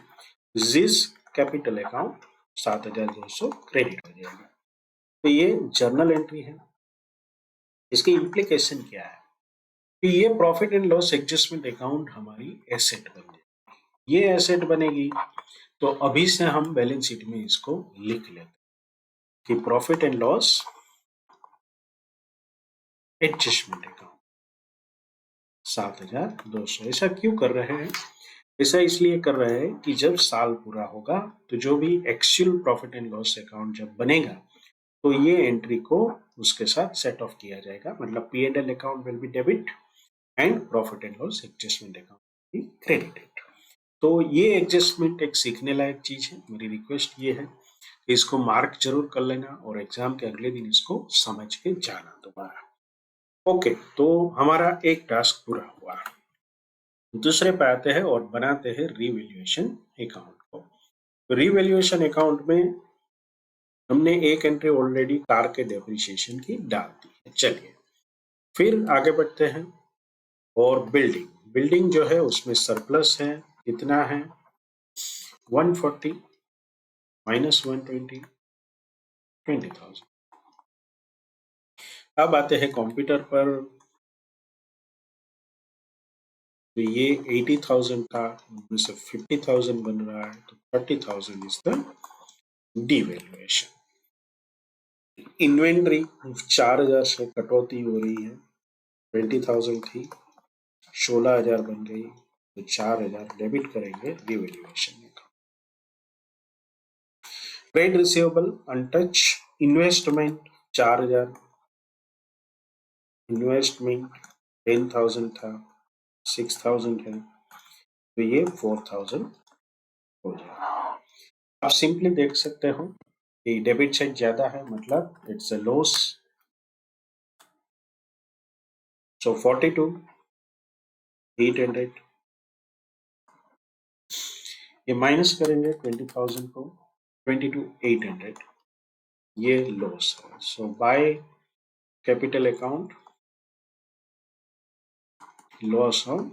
जिस कैपिटल अकाउंट 7,200 क्रेडिट हो जाएगा। तो ये जर्नल एंट्री है। इसकी इम्प्लीकेशन क्या है कि ये profit and loss adjustment account हमारी एसेट बन जाएगी। ये एसेट बनेगी तो अभी से हम बैलेंस शीट में इसको लिख लेते हैं कि profit and loss adjustment account 7,200। ऐसा क्यों कर रहे हैं, ऐसा इसलिए कर रहे हैं कि जब साल पूरा होगा तो जो भी actual profit and loss account जब बनेगा तो ये एंट्री को उसके साथ सेट ऑफ किया जाएगा, मतलब P&L account will B debit and profit and loss adjustment account be credited. तो ये एडजस्टमेंट एक सीखने लायक चीज है। मेरी रिक्वेस्ट ये है कि इसको मार्क जरूर कर लेना और एग्जाम के अगले दिन इसको समझ के जाना दोबारा। ओके, तो हमारा एक टास्क पूरा हुआ। दूसरे पे आते हैं और बनाते हैं रिवैल्यूएशन अकाउंट को। रिवैल्यूएशन अकाउंट में हमने एक एंट्री ऑलरेडी कार के डेप्रिसिएशन की डाल दी है। चलिए फिर आगे बढ़ते हैं। और बिल्डिंग जो है उसमें सरप्लस है, कितना है 140 माइनस 120, 20,000। अब आते हैं कंप्यूटर पर। तो ये 80,000 था, उनमें से 50,000 बन रहा है, तो 30,000 इज द डिवैल्यूएशन। इन्वेंट्री 4,000 से कटौती हो रही है, 20,000 थी 16,000 बन गई, तो 4,000 डेबिट करेंगे डिवैल्यूएशन में। Trade receivable untouch, investment 4000, investment 10,000 था, 6,000 है, तो ये 4,000 हो जाएगा। आप सिंपली देख सकते हो कि डेबिट साइड ज्यादा है, मतलब इट्स अ लॉस। सो 42,800, ये माइनस करेंगे 20,000 को, 22,800, ये लॉस है। So by capital account, loss on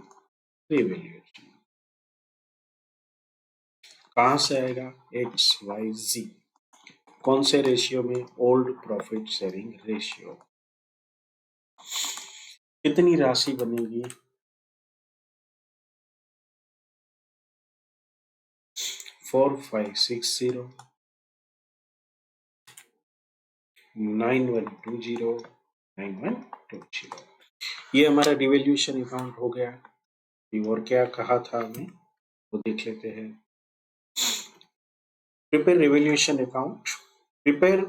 revaluation कहां से आएगा? XYZ, कौन से रेशियो में? Old profit sharing ratio. कितनी राशि बनेगी? 4560, 9120, 9120। ये हमारा रिवैल्यूएशन अकाउंट हो गया। और क्या कहा था हमें वो देख लेते हैं। Prepare revaluation account, prepare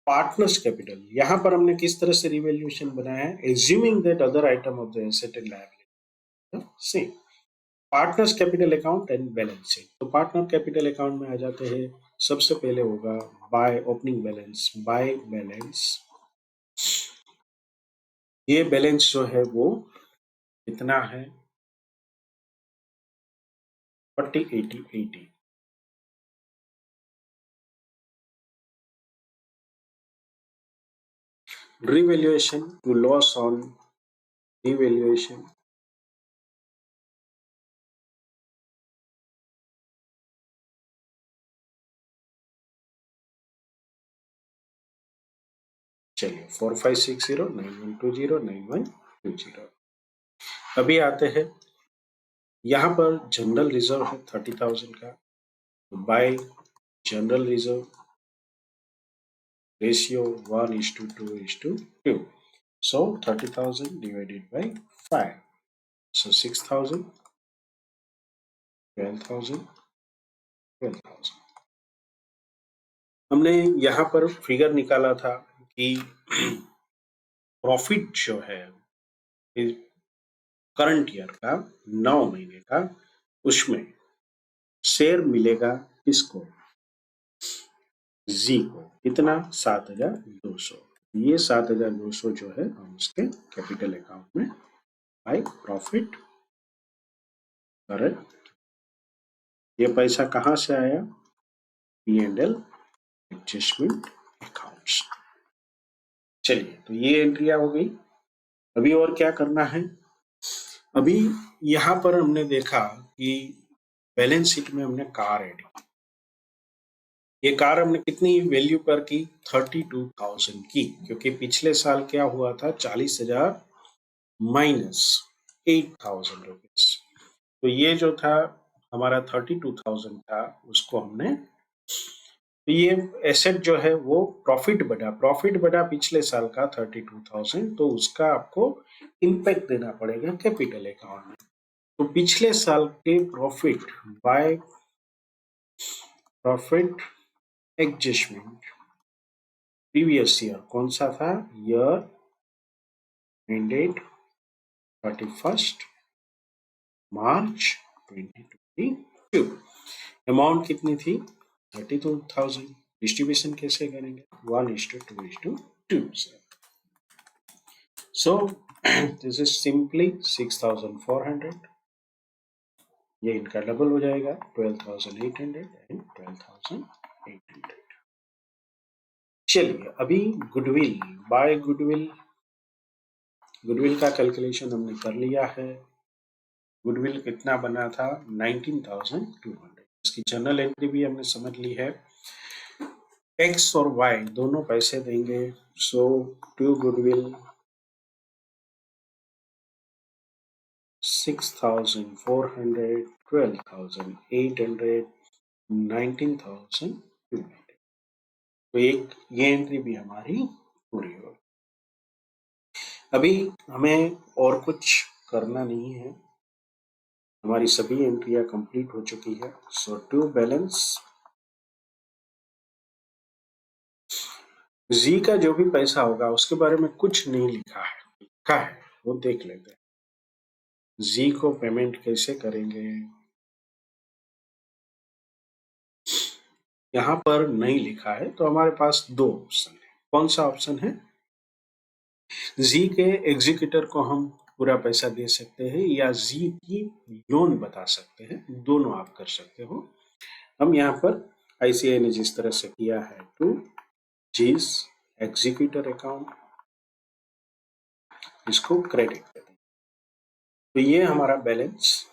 partners capital. यहां पर हमने किस तरह से रिवैल्यूएशन बनाया है? Assuming that other item of the asset and liability same. Partners capital account and balance sheet. तो पार्टनर कैपिटल अकाउंट में आ जाते हैं। सबसे पहले होगा by opening balance, by balance. ये बैलेंस जो है वो कितना है? 40, 80, 80। Revaluation to loss on revaluation, चलिए 4560, 9120, 9120। अभी आते हैं, यहाँ पर जनरल रिजर्व है 30,000 का। Bye general reserve ratio 1:2:2। So 30,000 divided by 5. So 6,000, 12,000, 12,000। हमने यहाँ पर फिगर निकाला था कि प्रॉफिट जो है करंट ईयर का 9 महीने का, उसमें शेयर मिलेगा किसको? जी को। कितना? 7,200। ये 7,200 जो है हम उसके कैपिटल अकाउंट में बाय प्रॉफिट करंट। ये पैसा कहां से आया? P&L adjustment accounts. चलिए, तो ये एंट्रिया हो गई। अभी और क्या करना है? अभी यहां पर हमने देखा कि बैलेंस शीट में हमने कार ऐड की। ये कार हमने कितनी वैल्यू पर की? 32,000 की, क्योंकि पिछले साल क्या हुआ था? 40,000 माइनस 8,000 रुपीज। तो ये जो था हमारा 32,000 था, उसको हमने, तो ये एसेट जो है वो प्रॉफिट बढ़ा पिछले साल का 32,000, तो उसका आपको इम्पैक्ट देना पड़ेगा कैपिटल अकाउंट में। तो पिछले साल के profit by profit adjustment previous year कौन सा था? ईयर एंडेड 31 मार्च 2022। अमाउंट कितनी थी? 32,000। डिस्ट्रीब्यूशन कैसे करेंगे? 1:2:2। So this is simply 6,400। ये इनका डबल हो जाएगा 12,800 एंड 12,800। चलिए, अभी गुडविल, बाय गुडविल, गुडविल का कैलकुलेशन हमने कर लिया है। गुडविल कितना बना था? 19,200। इसकी जर्नल एंट्री भी हमने समझ ली है। एक्स और वाई दोनों पैसे देंगे। सो टू गुडविल 6,400, 12,800, 19,200। तो एक ये एंट्री भी हमारी पूरी हो। अभी हमें और कुछ करना नहीं है। हमारी सभी एंट्रियां कंप्लीट हो चुकी है। सो टू बैलेंस जी का जो भी पैसा होगा उसके बारे में कुछ नहीं लिखा है वो देख लेते हैं। जी को पेमेंट कैसे करेंगे, यहाँ पर नहीं लिखा है, तो हमारे पास दो ऑप्शन है। कौन सा ऑप्शन है? जी के एग्जीक्यूटर को हम पूरा पैसा दे सकते हैं या जी की लोन बता सकते हैं, दोनों आप कर सकते हो। हम यहाँ पर आईसीआई ने जिस तरह से किया है टू जीज एग्जीक्यूटर अकाउंट, इसको क्रेडिट कर दें। तो ये हमारा बैलेंस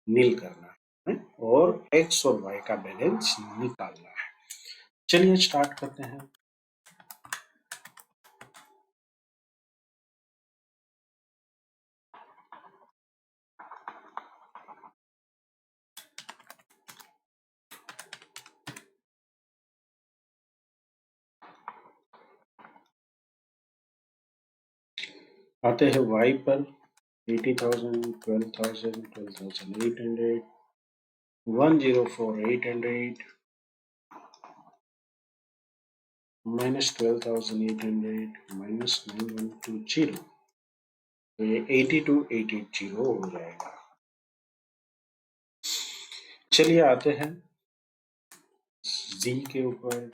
नील करना है और एक्स और वाई का बैलेंस निकालना है। चलिए स्टार्ट करते हैं। आते हैं वाई पर 80,000, 12,000, 12,800, 104,800 minus 12,800 minus 9120, तो ये 82,880 हो जाएगा। चलिए आते हैं जी के ऊपर।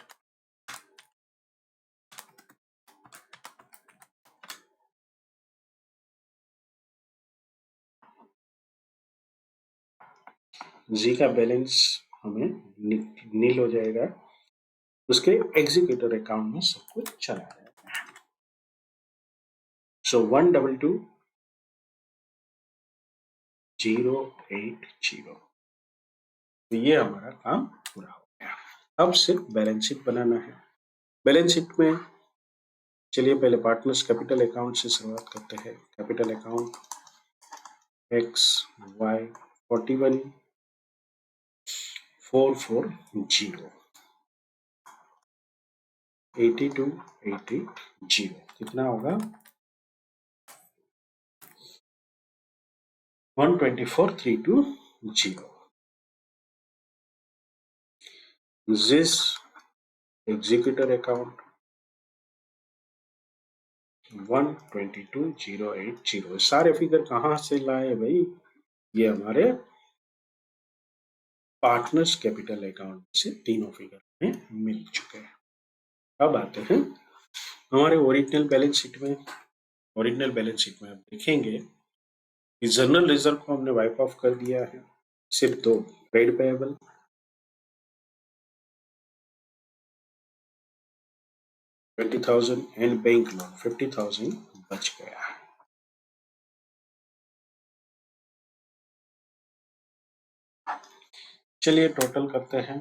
जी का बैलेंस हमें नील हो जाएगा, उसके एग्जीक्यूटर अकाउंट में सब कुछ चला जाएगा। सो 122,080, तो ये हमारा काम पूरा हो गया। अब सिर्फ बैलेंस शीट बनाना है। बैलेंस शीट में चलिए पहले पार्टनर्स कैपिटल अकाउंट से शुरुआत करते हैं। कैपिटल अकाउंट एक्स वाई 41,440, 82,880 कितना होगा? 124,320। जिस एग्जीक्यूटर अकाउंट 122,080। सारे फिगर कहाँ से लाए भाई? ये हमारे पार्टनर्स कैपिटल अकाउंट से तीनों फिगर में मिल चुके हैं। अब आते हैं हमारे ओरिजिनल बैलेंस शीट में। ओरिजिनल बैलेंस शीट में आप देखेंगे कि जनरल रिजर्व को हमने वाइप ऑफ कर दिया है, सिर्फ दो trade payable 20,000 and bank loan 50,000 बच गया है। चलिए टोटल करते हैं।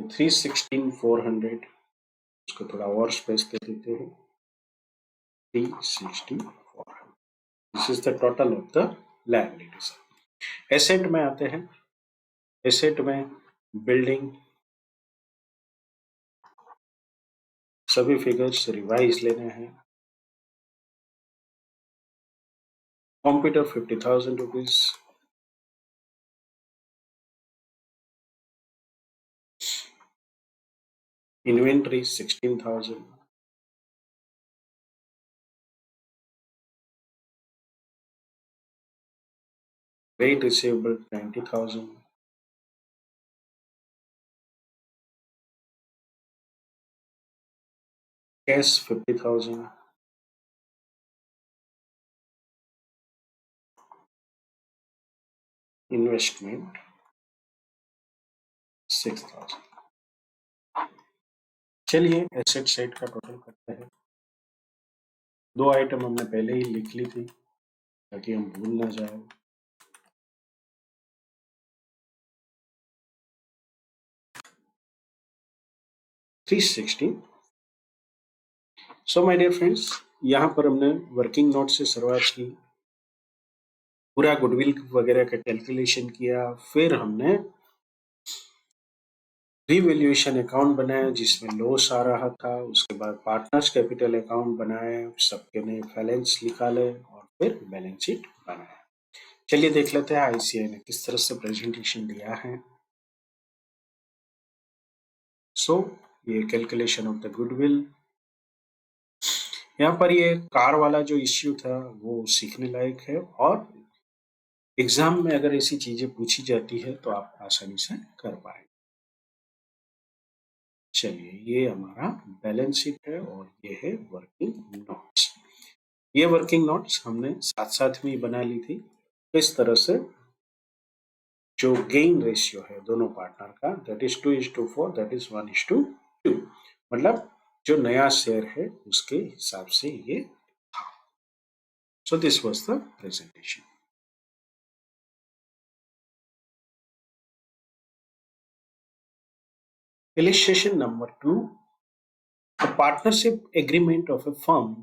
316,400, इसको थोड़ा और स्पेस दे देते हैं। 364, this is the total of the liabilities. Asset में आते हैं। एसेट में बिल्डिंग, सभी फिगर्स रिवाइज लेने हैं। Computer 50,000 rupees, inventory 16,000, trade receivable 90,000, cash 50,000, investment 6,000। चलिए एसेट साइड का टोटल करते हैं। दो आइटम हमने पहले ही लिख ली थी ताकि हम भूल ना जाए। $360। सो माय डियर फ्रेंड्स, यहाँ पर हमने वर्किंग नोट से शुरुआत की, पूरा गुडविल वगैरह का कैलकुलेशन किया, फिर हमने रिवैल्यूएशन अकाउंट बनाया जिसमें लॉस आ रहा था, उसके बाद पार्टनर्स कैपिटल अकाउंट बनाए, सबके ने बैलेंस निकाले और फिर बैलेंस शीट बनाया। चलिए देख लेते हैं आईसीआई ने किस तरह से प्रेजेंटेशन दिया है। सो ये कैलकुलेशन ऑफ द गुडविल, यहाँ पर ये कार वाला जो इश्यू था वो सीखने लायक है और एग्जाम में अगर ऐसी चीजें पूछी जाती है तो आप आसानी से कर पाएंगे। चलिए ये हमारा बैलेंस शीट है और ये है वर्किंग नोट्स। ये वर्किंग नोट्स हमने साथ साथ में ही बना ली थी। इस तरह से जो गेन रेशियो है दोनों पार्टनर का, दैट इज 2:4, दैट इज 1:2, मतलब जो नया शेयर है उसके हिसाब से ये था। So this was the presentation. Illustration number 2. A partnership agreement of a firm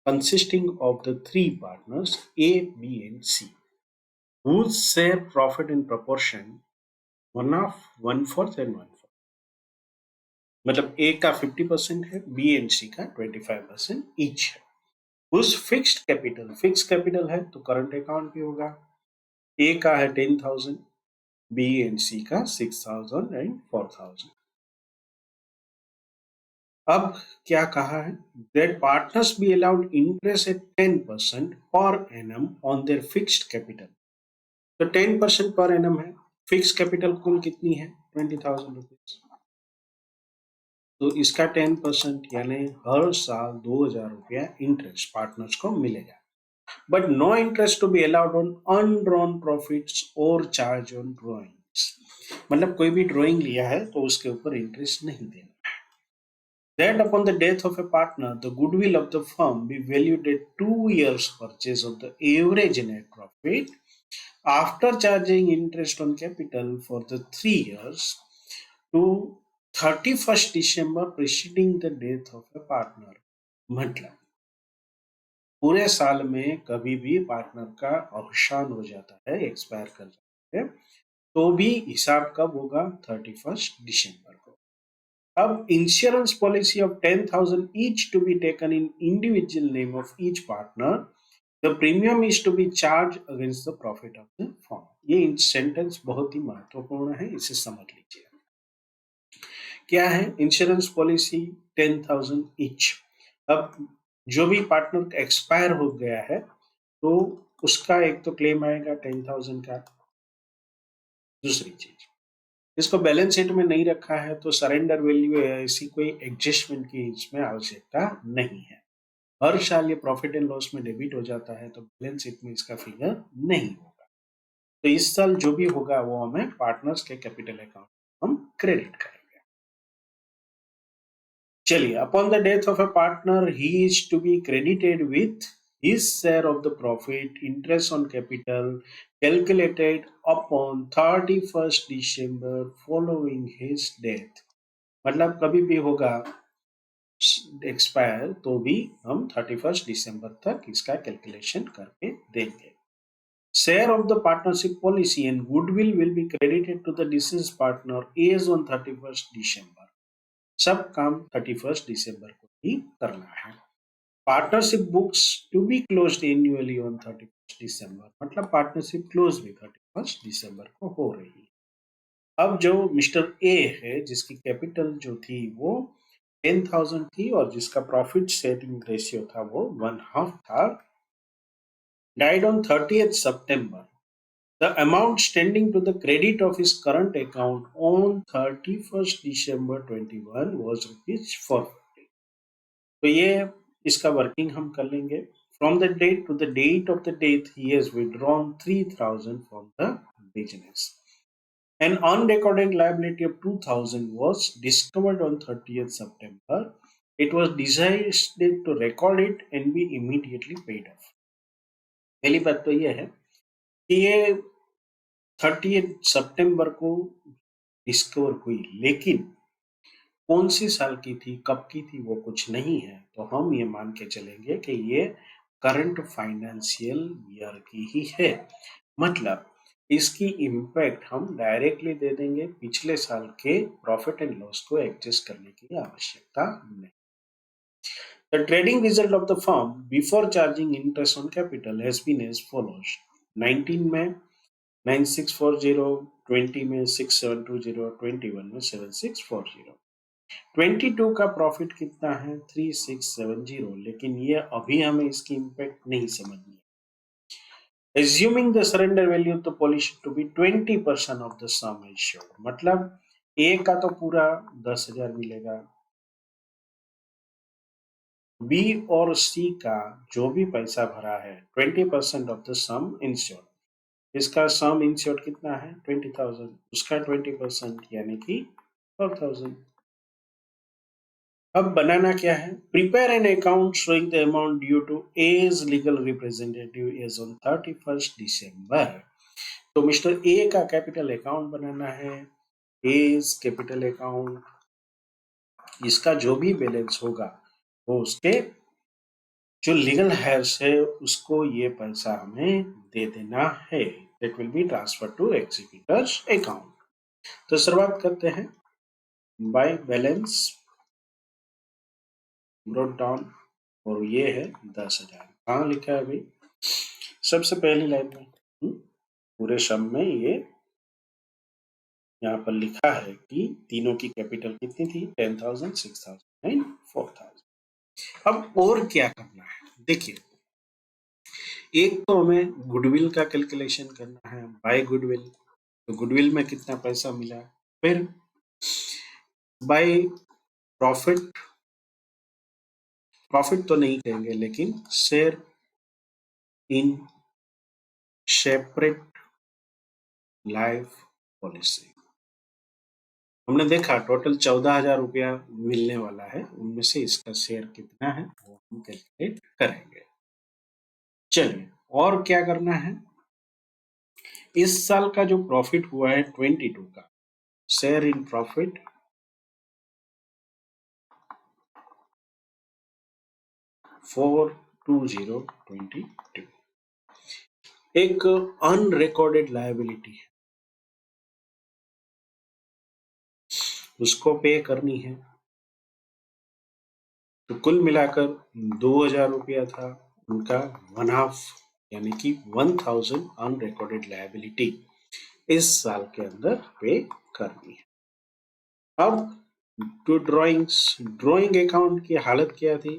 consisting of the three partners A, B, and C, whose share profit in proportion 1/4 and 1/4. मतलब A का 50% है, B एंड C का 25% each है। उस fixed capital है तो current account भी होगा। A का है 10,000, B एंड C का 6,000 एंड 4,000। अब क्या कहा है, that partners be allowed interest eight 10% per annum on their fixed capital. तो 10% पर एनम है, फिक्स कैपिटल कुल कितनी है 20,000 रुपीज, तो इसका 10% यानी हर साल 2,000 रुपया इंटरेस्ट पार्टनर्स को मिलेगा। But no interest to be allowed on undrawn profits और चार्ज ऑन ड्रॉइंग्स, मतलब कोई भी ड्रॉइंग लिया है तो उसके ऊपर इंटरेस्ट नहीं देना। That upon the death of a partner, the goodwill of the firm be valued at 2 years' purchase of the average net profit after charging interest on capital for the 3 years to 31st December preceding the death of a partner। मतलब पूरे साल में कभी भी partner का अवसान हो जाता है, एक्सपायर कर जाता है, तो भी हिसाब कब होगा 31st दिसंबर को। अब insurance policy of 10,000 each to be taken in individual name of each partner, the premium is to be charge against the profit of the firm. ये सेंटेंस बहुत ही महत्वपूर्ण है, इसे समझ लीजिए। क्या है इंश्योरेंस पॉलिसी 10,000 ईच। अब जो भी पार्टनर एक्सपायर हो गया है तो उसका एक तो क्लेम आएगा 10,000 का। दूसरी चीज, इसको बैलेंस शीट में नहीं रखा है तो सरेंडर वैल्यू है, ऐसी कोई एडजस्टमेंट की इसमें आवश्यकता नहीं है। हर साल ये प्रॉफिट एंड लॉस में डेबिट हो जाता है तो बैलेंस शीट में इसका फिगर नहीं होगा। तो इस साल जो भी होगा वो हमें पार्टनर्स के कैपिटल अकाउंट हम क्रेडिट करेंगे। चलिए, upon the death of a partner he is to be credited with his share of the profit interest on capital calculated upon 31st December following his death। मतलब कभी भी होगा expire तो भी हम 31st दिसंबर तक इसका कैलकुलेशन करके देंगे। Share of the partnership policy and goodwill will be credited to the deceased partner as on 31st December. सब काम 31st दिसंबर को ही करना है। Partnership books to be closed annually on 31st December, मतलब पार्टनरशिप क्लोज भी 31st दिसंबर को हो रही है। अब जो मिस्टर ए है जिसकी कैपिटल जो थी वो 10,000 थी और जिसका प्रॉफिट शेयरिंग रेशियो था वो 1/2 था, died on 30th September। The amount standing to the credit of his current account on 31st December 21 was ₹450। तो ये इसका वर्किंग हम कर लेंगे। From the date to the date of the death, he has withdrawn 3,000 from the business. An unrecorded liability of 2,000 was discovered on 30th September। It was decided to record it and be immediately paid off। पहली बात तो ये है कि ये 30th सितंबर को discover हुई, लेकिन कौन सी साल की थी, कब की थी, वो कुछ नहीं है। तो हम ये मान के चलेंगे कि ये करंट फाइनेंशियल ईयर की ही है। मतलब इसकी इम्पैक्ट हम डायरेक्टली दे देंगे, पिछले साल के प्रॉफिट एंड लॉस को एडजस्ट करने की आवश्यकता नहीं। The trading result of the firm before charging interest on capital has been as follows: 19 में 9640, 20 में 6720, 21 में 7640। 22 का प्रॉफिट कितना है? 3670। लेकिन ये अभी हमें इसकी इम्पैक्ट नहीं समझनी। Assuming the surrender value of the policy to be 20% of the sum insured, मतलब ए का तो पूरा 10,000 मिलेगा, बी और सी का जो भी पैसा भरा है 20% ऑफ द सम इंश्योर्ड। इसका सम इंश्योर्ड कितना है? 20,000, उसका 20% यानी कि 4,000। अब बनाना क्या है? Prepare an account showing the amount due to as legal representative as on 31 December. तो मिस्टर ए का कैपिटल अकाउंट बनाना है, एज कैपिटल अकाउंट, इसका जो भी बैलेंस होगा वो उसके जो लीगल हैश है उसको ये पैसा हमें दे देना है। That will be transfer to executors account. तो शुरुआत करते हैं बाय बैलेंस ब्रोट डाउन, और ये है 10,000। कहाँ लिखा है भाई? सबसे पहली लाइन में पूरे सम में ये यहाँ पर लिखा है कि तीनों की कैपिटल कितनी थी? 10,000, 6,000 एंड 4,000। अब और क्या करना है? देखिए, एक तो हमें गुडविल का कैलकुलेशन करना है, बाय गुडविल। तो गुडविल में कितना पैसा मिला, फिर बाय प्रॉफिट, प्रॉफिट तो नहीं कहेंगे लेकिन share in separate life policy. हमने देखा टोटल 14,000 रुपया मिलने वाला है, उनमें से इसका शेयर कितना है वो हम कैलकुलेट करेंगे। चलिए, और क्या करना है? इस साल का जो प्रॉफिट हुआ है 22 का, शेयर इन प्रॉफिट 42022 एक अनरिकॉर्डेड लायबिलिटी है, उसको पे करनी है। तो कुल मिलाकर 2,000 रुपया था उनका, 1/2 यानी कि 1,000 अनरिकॉर्डेड लायबिलिटी इस साल के अंदर पे करनी है। अब टू ड्रॉइंग्स, ड्रॉइंग अकाउंट की हालत क्या थी?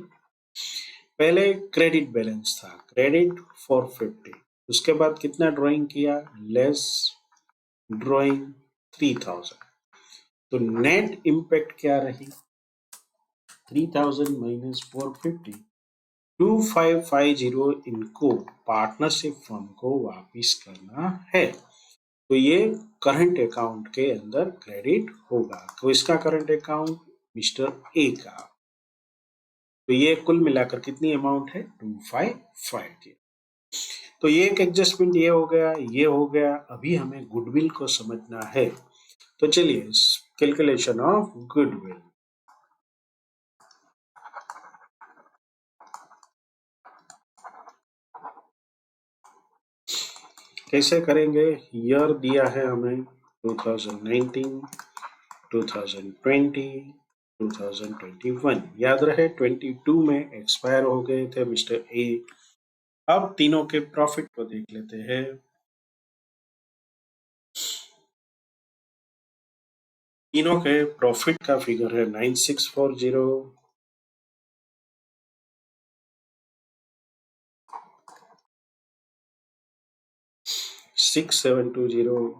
पहले क्रेडिट बैलेंस था, क्रेडिट 450, उसके बाद कितना ड्रॉइंग किया? Less drawing 3,000। तो नेट इम्पैक्ट क्या रही? 3,000 माइनस 450, 2,550 इनको पार्टनरशिप फर्म को वापिस करना है। तो ये करंट अकाउंट के अंदर क्रेडिट होगा। तो इसका करंट अकाउंट मिस्टर ए का, तो ये कुल मिलाकर कितनी अमाउंट है? 2,550। तो ये एक एडजस्टमेंट ये हो गया, ये हो गया। अभी हमें गुडविल को समझना है। तो चलिए, कैलकुलेशन ऑफ गुडविल। कैसे करेंगे? ईयर दिया है हमें 2019, 2020, 2021। याद रहे 22 में एक्सपायर हो गए थे मिस्टर ए। अब तीनों के प्रॉफिट को देख लेते हैं। तीनों के प्रॉफिट का फिगर है 9640, 6720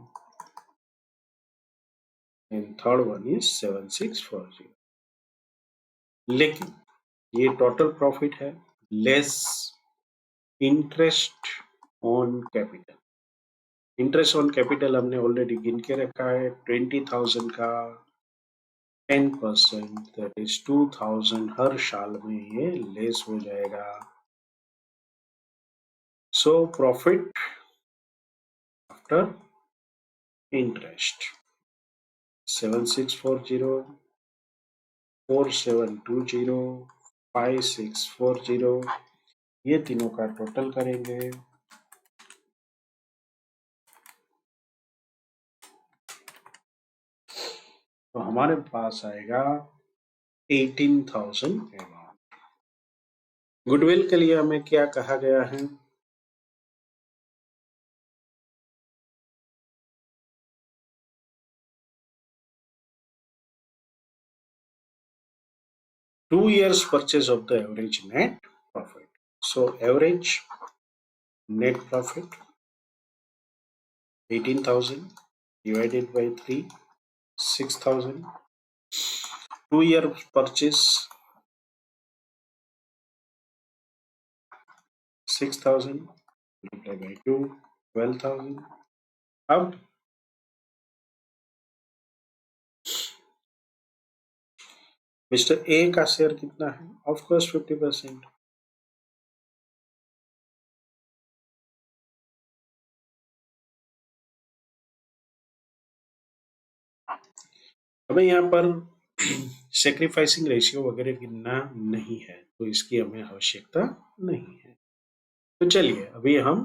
एंड थर्ड वन इज 7640। लेकिन ये टोटल प्रॉफिट है less interest on capital. Interest on capital हमने ऑलरेडी गिन के रखा है, 20,000 का 10%, दैट इज 2,000 हर साल में ये लेस हो जाएगा। सो प्रॉफिट आफ्टर इंटरेस्ट 7640, 4720, 5640, ये तीनों का टोटल करेंगे तो हमारे पास आएगा 18,000 अमाउंट। गुडविल के लिए हमें क्या कहा गया है? Two years purchase of the average net profit. So average net profit 18,000 divided by 3, 6,000. 2 year purchase 6,000 multiplied by 2, 12,000. अब मिस्टर ए का शेयर कितना है? Of course 50%। हमें यहाँ पर सेक्रीफाइसिंग रेशियो वगैरह गिनना नहीं है, तो इसकी हमें आवश्यकता नहीं है। तो चलिए अभी हम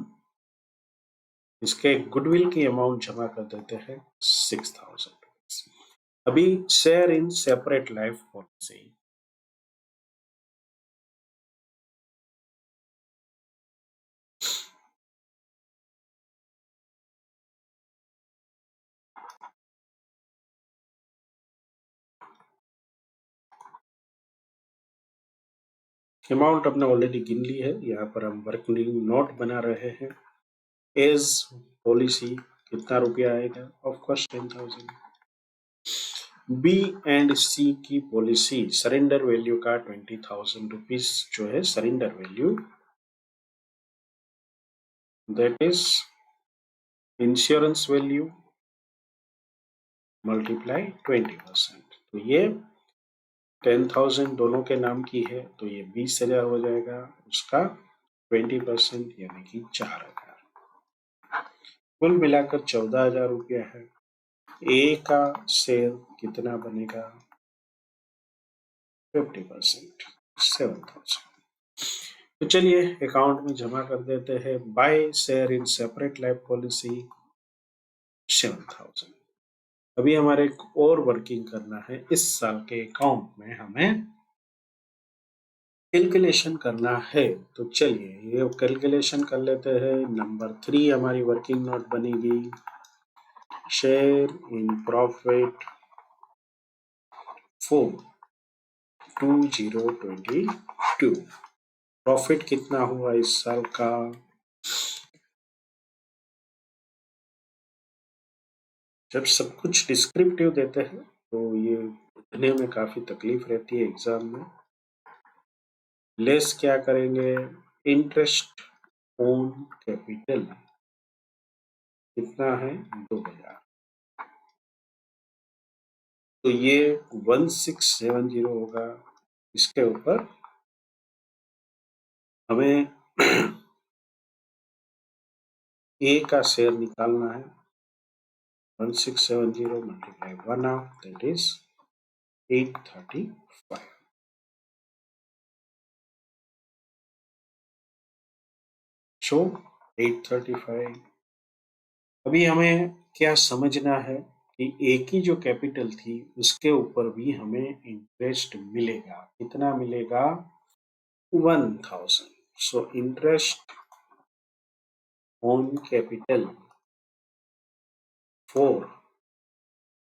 इसके गुडविल की अमाउंट जमा कर देते हैं 6,000। अभी share in separate life policy, amount हमने ऑलरेडी गिन ली है। यहाँ पर हम वर्किंग नोट बना रहे हैं। एज पॉलिसी कितना रुपया आएगा? Of course 10,000। बी एंड सी की पॉलिसी सरेंडर वैल्यू का 20,000 रुपीज जो है surrender value, that is insurance value multiply 20%। तो ये 10,000 दोनों के नाम की है, तो ये 20,000 हो जाएगा, उसका 20% यानी कि 4,000। कुल मिलाकर 14,000 रुपया है। ए का शेयर कितना बनेगा? 50%, 7,000। तो चलिए अकाउंट में जमा कर देते हैं। By share in separate life policy 7,000। अभी हमारे एक और वर्किंग करना है। इस साल के अकाउंट में हमें कैलकुलेशन करना है, तो चलिए ये कैलकुलेशन कर लेते हैं। नंबर 3 हमारी वर्किंग नोट बनेगी, share in profit for 2022। Profit कितना हुआ इस साल का? जब सब कुछ डिस्क्रिप्टिव देते हैं तो ये लिखने में काफी तकलीफ रहती है एग्जाम में। लेस क्या करेंगे? इंटरेस्ट ऑन कैपिटल कितना है? 2,000। तो ये 1670 होगा। इसके ऊपर हमें ए का शेयर निकालना है। 1670 मल्टीप्लाई 1/2, दैट इज 835। सो 835। अभी हमें क्या समझना है कि ए की जो कैपिटल थी उसके ऊपर भी हमें इंटरेस्ट मिलेगा। कितना मिलेगा? 1,000। So interest on capital for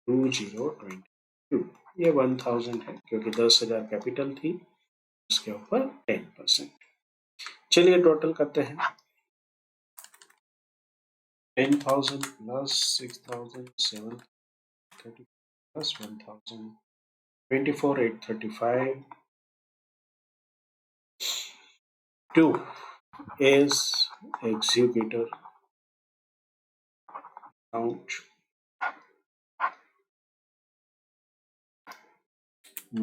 2022, ये 1,000 है क्योंकि 10,000 कैपिटल थी, उसके ऊपर 10%। चलिए टोटल करते हैं। 10,000 plus 6,000 730 plus 1,000 24,835 2 is executor count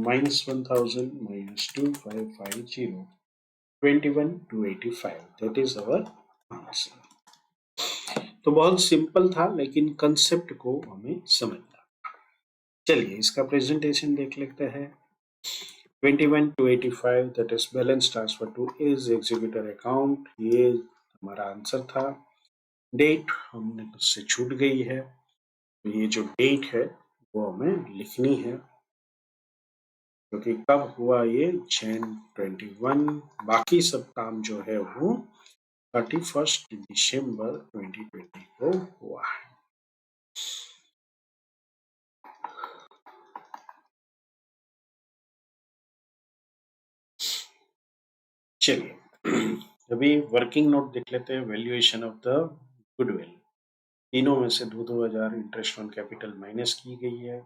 minus 1,000 minus 2,550 21,285, that is our answer। तो बहुत सिंपल था लेकिन कंसेप्ट को हमें समझना। चलिए इसका प्रेजेंटेशन देख लेते हैं। 21,285 that is balance transfer two is executor account, ये हमारा आंसर था। डेट हमने उससे छूट गई है, तो ये जो डेट है वो हमें लिखनी है। क्योंकि कब हुआ ये, जैन 21। बाकी सब काम जो है वो 31 दिसंबर 2020 को हुआ है। चलिए अभी वर्किंग नोट देख लेते हैं। वैल्यूएशन ऑफ द गुडविल, तीनों में से 2,000 इंटरेस्ट ऑन कैपिटल माइनस की गई है।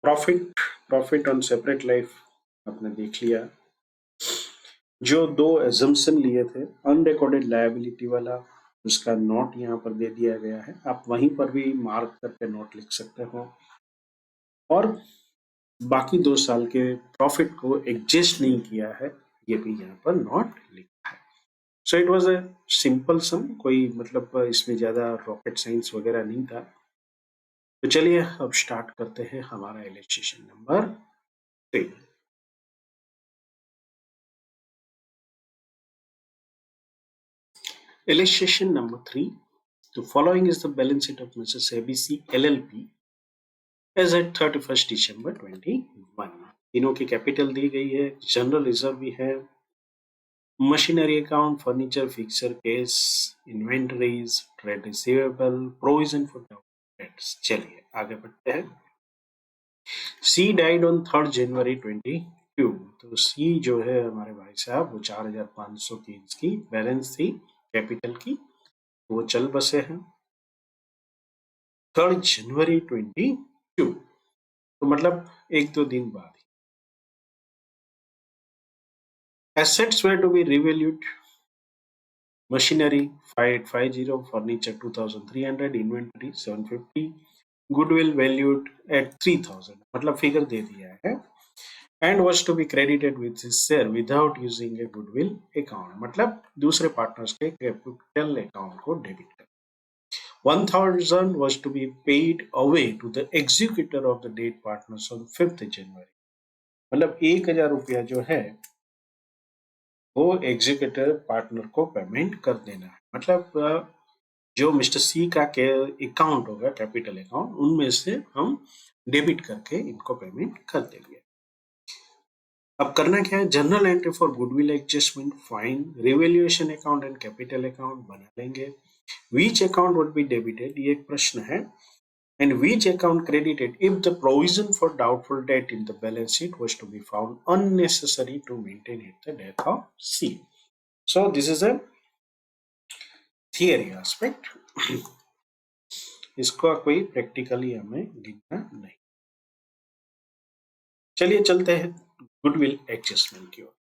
प्रॉफिट ऑन सेपरेट लाइफ आपने देख लिया। जो दो एजम्पशन लिए थे, अनरिकॉर्डेड लायबिलिटी वाला, उसका नोट यहाँ पर दे दिया गया है। आप वहीं पर भी मार्क करके नोट लिख सकते हो। और बाकी 2 साल के प्रॉफिट को एडजस्ट नहीं किया है, ये भी यहाँ पर नोट लिखा है। So it was a simple सम, कोई मतलब इसमें ज्यादा रॉकेट साइंस वगैरह नहीं था। तो चलिए अब स्टार्ट करते हैं हमारा illustration number 3। Illustration number 3. The following is the balance sheet of Mrs. ABC LLP as at 31st December 21। तीनों की कैपिटल दी गई है, जनरल रिजर्व भी है, machinery account, furniture, fixture, cash, inventories, trade receivable, provision for debts. चलिए आगे बढ़ते हैं। C died on 3 January 22। तो सी जो है हमारे भाई साहब, वो 4,500 की इसकी बैलेंस थी कैपिटल की, वो चल बसे हैं 3 जनवरी 22। तो मतलब 1-2 दिन बाद। Assets were to be revalued: machinery 5,850, furniture 2,300, inventory 750, goodwill valued at 3,000, मतलब फिगर दे दिया है, and was to be credited with his share without using a goodwill account, मतलब दूसरे पार्टनर्स के कैपिटल अकाउंट को डेबिट कर। 1,000 was to be paid away to the executor of the dead partners on 5th January, मतलब 1,000 रुपया जो है वो एग्जीक्यूटिव पार्टनर को पेमेंट कर देना है। मतलब जो मिस्टर सी का अकाउंट होगा, कैपिटल अकाउंट, उनमें से हम डेबिट करके इनको पेमेंट कर देंगे। अब करना क्या है, journal entry for goodwill adjustment, fine, revaluation account and capital account बना लेंगे। Which account would be debited, ये एक प्रश्न है, and which account credited if the provision for doubtful debt in the balance sheet was to be found unnecessary to maintain at the death of C. So this is a theory aspect. इसका कोई practically हमें गिनना नहीं। चलिए चलते हैं goodwill adjustment की ओर।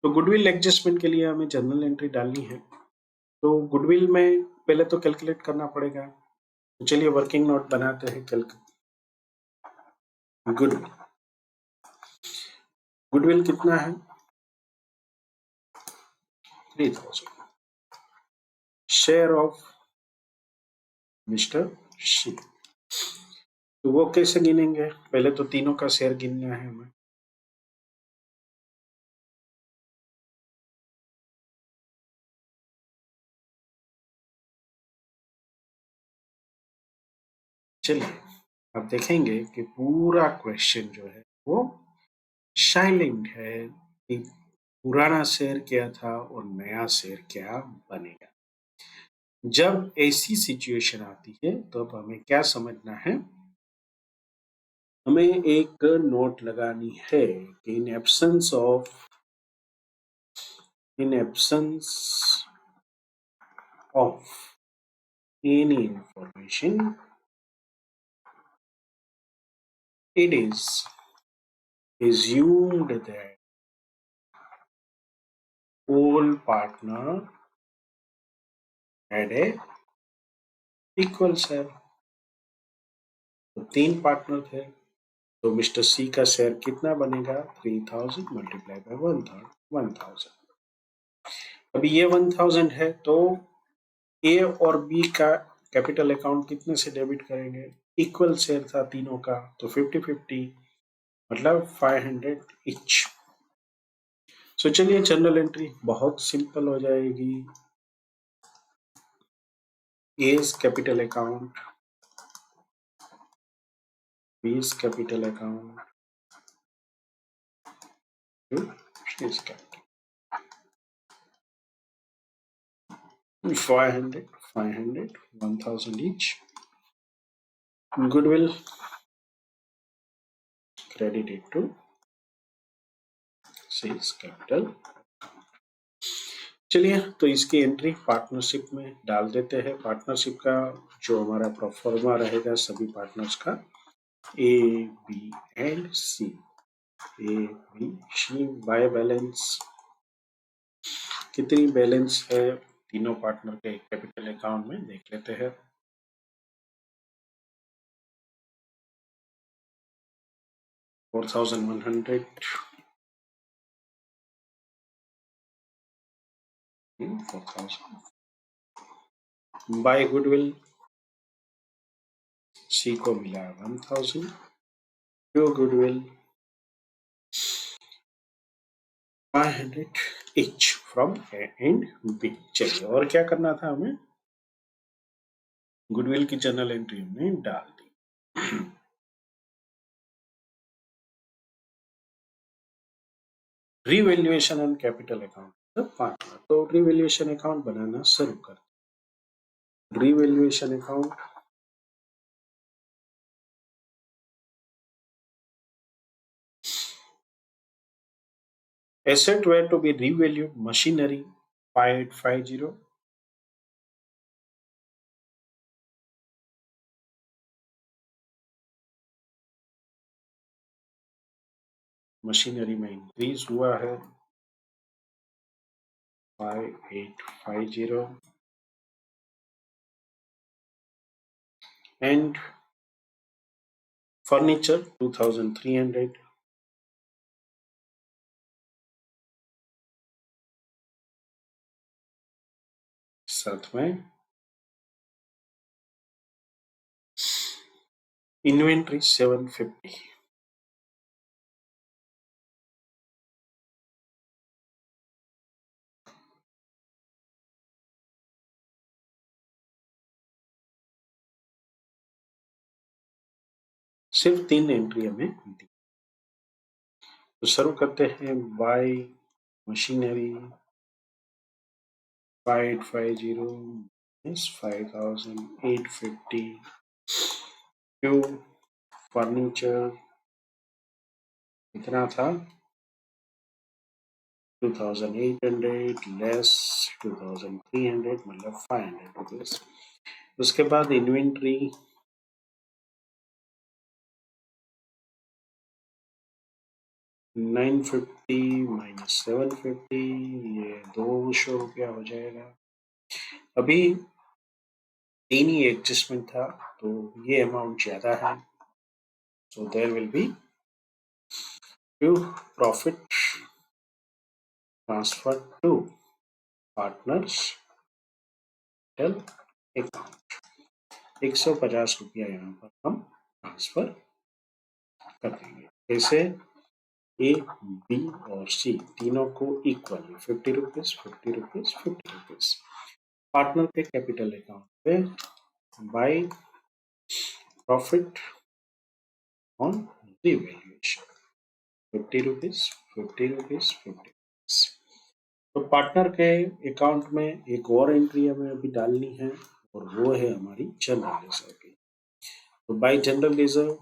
तो गुडविल एडजस्टमेंट के लिए हमें जर्नल एंट्री डालनी है। तो गुडविल में पहले तो कैलकुलेट करना पड़ेगा। तो चलिए वर्किंग नोट बनाते हैं। गुडविल गुडविल कितना है, 3,000, शेयर ऑफ मिस्टर शी। तो वो कैसे गिनेंगे, पहले तो तीनों का शेयर गिनना है हमें। चलिए अब देखेंगे कि पूरा क्वेश्चन जो है वो साइलेंट है कि पुराना शेयर क्या था और नया शेयर क्या बनेगा। जब ऐसी सिचुएशन आती है तो अब हमें क्या समझना है, हमें एक नोट लगानी है कि in absence of any information, it is assumed that all partner had a equal share। तो 3 पार्टनर थे, तो मिस्टर सी का शेयर कितना बनेगा, 3,000 मल्टीप्लाई बाय 1/3, 1,000। अभी ये 1,000 है तो ए और बी का कैपिटल अकाउंट कितने से डेबिट करेंगे, इक्वल शेयर था तीनों का, तो 50-50, मतलब 500 इच। सो चलिए जनरल एंट्री बहुत सिंपल हो जाएगी। A's capital account, B's capital account, to shares capital. 500, 500, 1000 each. Goodwill credited to सेल्स कैपिटल। चलिए तो इसकी एंट्री पार्टनरशिप में डाल देते हैं। पार्टनरशिप का जो हमारा प्रोफॉर्मा रहेगा सभी पार्टनर्स का A B and C. A B C by balance कितनी बैलेंस है तीनों पार्टनर के कैपिटल अकाउंट में देख लेते हैं। $4,100 4,000 बाय गुडविल सी को मिला 1000 जो goodwill 500 each from A and B। चलिए और क्या करना था हमें, गुडविल की जर्नल एंट्री हमने डाल दी। Revaluation and capital account partner, तो रिवैल्यूएशन अकाउंट बनाना शुरू कर। Revaluation account asset were to be revalued machinery 5850 machinery में इंक्रीज हुआ है 5850 एंड फर्नीचर 2300 साथ में इन्वेंट्री 750 सिर्फ 3 एंट्री हमें दी। तो शुरू करते हैं bye machinery 5850 minus 5850 Q furniture कितना था 2800 लेस 2300 मतलब 500 रुपीज। उसके बाद इन्वेंट्री 950 माइनस 750 ये 200 रुपया हो जाएगा। अभी 3 ही एडजस्टमेंट था तो ये अमाउंट ज्यादा है, so there will be few profit transfer to partners account 150 रुपया यहाँ पर हम ट्रांसफर कर देंगे। कैसे, ए बी और सी तीनों को equally 50 rupees 50 rupees 50 rupees partner के कैपिटल अकाउंट पे by profit on revaluation 50 rupees 50 rupees 50 rupees. तो पार्टनर के अकाउंट में एक और एंट्री हमें अभी डालनी है और वो है हमारी जनरल रिजर्व की। तो बाय जनरल रिजर्व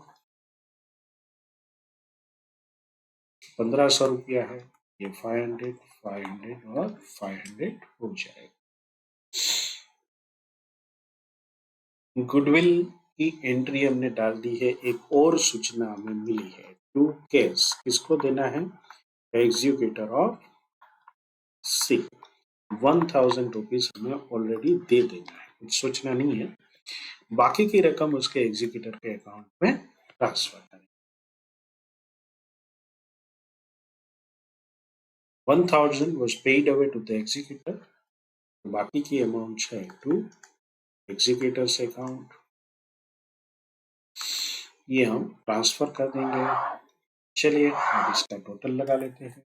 1500 रुपया है, ये 500 500 और 500 हो जाएगा। गुडविल की एंट्री हमने डाल दी है। एक और सूचना हमें मिली है टू कैश, किसको देना है, एग्जीक्यूटर ऑफ सी 1000 रुपीज हमें ऑलरेडी दे देना है, कुछ सोचना नहीं है। बाकी की रकम उसके एग्जीक्यूटर के अकाउंट में ट्रांसफर करें। 1000 was paid away to the executor, बाकी की अमाउंट है टू एग्जीक्यूटर्स अकाउंट, ये हम ट्रांसफर कर देंगे। चलिए अब इसका टोटल लगा लेते हैं।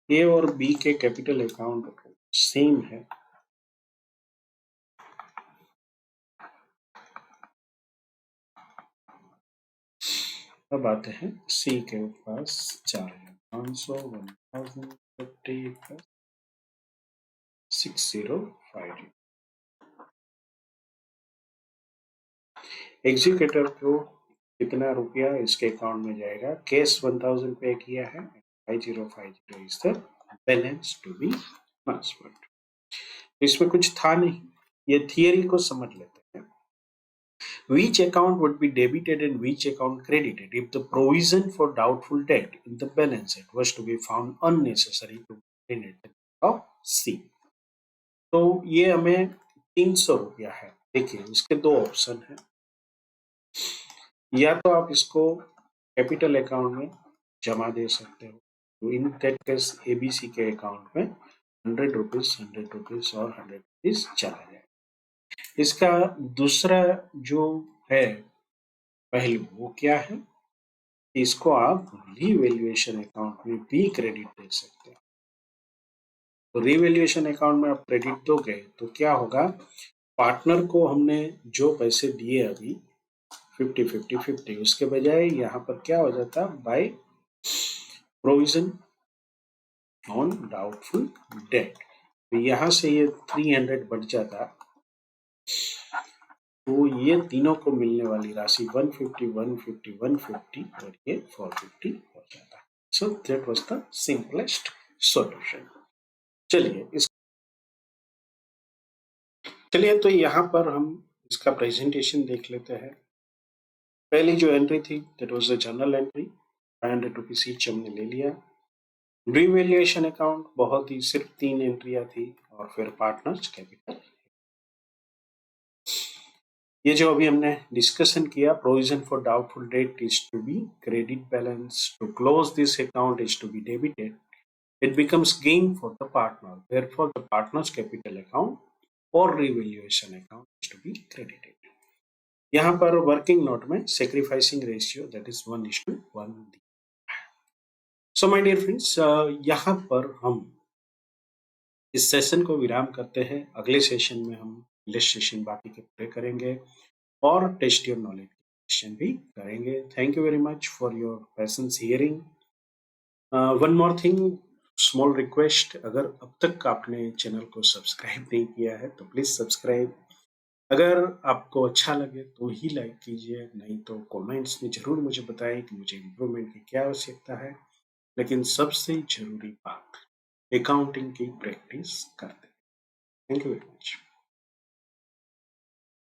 ए और बी के कैपिटल अकाउंट सेम है, अब आते हैं सी के पास 4,500, 1,000, 50 प्लस 6050। एग्जीक्यूटर को कितना रुपया इसके अकाउंट में जाएगा? कैश 1,000 पे किया है, 5050 is the balance to be transferred. इसमें कुछ था नहीं, ये थियरी को समझ लेते हैं। Which account would be debited and which account credited if the provision for doubtful debt in the balance sheet was to be found unnecessary to maintain the of C? तो ये हमें 300 रुपया है। देखिए इसके दो ऑप्शन है, या तो आप इसको कैपिटल अकाउंट में जमा दे सकते हो, तो इन दैट केस एबीसी के अकाउंट में 100 रुपीज, 100 रुपीज और 100 रुपीज चला जाए। इसका दूसरा जो है पहलू वो क्या है, इसको आप रीवैल्यूएशन अकाउंट में भी क्रेडिट दे सकते हैं। तो रीवैल्यूएशन अकाउंट में आप क्रेडिट दोगे तो क्या होगा, पार्टनर को हमने जो पैसे दिए अभी 50-50-50, उसके बजाय यहाँ पर क्या हो जाता, by provision on doubtful debt, तो यहाँ से ये 300 बढ़ जाता, तो ये तीनों को मिलने वाली राशि 150, 150, 150 और ये 450 हो जाता। So that was the simplest solution. चलिए तो यहाँ पर हम इसका प्रेजेंटेशन देख लेते हैं। पहली जो एंट्री थी that was the journal entry, 500 rupees each हमने ले लिया। रिवैल्यूएशन अकाउंट बहुत ही सिर्फ 3 एंट्रियां थी, और फिर पार्टनर्स कैपिटल। ये जो अभी हमने डिस्कशन किया, provision for doubtful debt is to be credit balance, to close this account is to be debited, it becomes gain for the partner, therefore the partner's capital account or revaluation account is to be credited. यहाँ पर working note में sacrificing ratio that is 1:1। So my dear friends, यहाँ पर हम इस session को विराम करते हैं। अगले सेशन में हम इलस्ट्रेशन बाकी के पूरे करेंगे और टेस्ट योर नॉलेज क्वेश्चन भी करेंगे। Thank you very much for your patience hearing. One more thing, small request, अगर अब तक आपने चैनल को सब्सक्राइब नहीं किया है तो प्लीज सब्सक्राइब। अगर आपको अच्छा लगे तो ही लाइक कीजिए, नहीं तो कमेंट्स में जरूर मुझे बताएं कि मुझे इम्प्रूवमेंट की क्या आवश्यकता है। लेकिन सबसे जरूरी बात, अकाउंटिंग की प्रैक्टिस करते हैं। Thank you very much.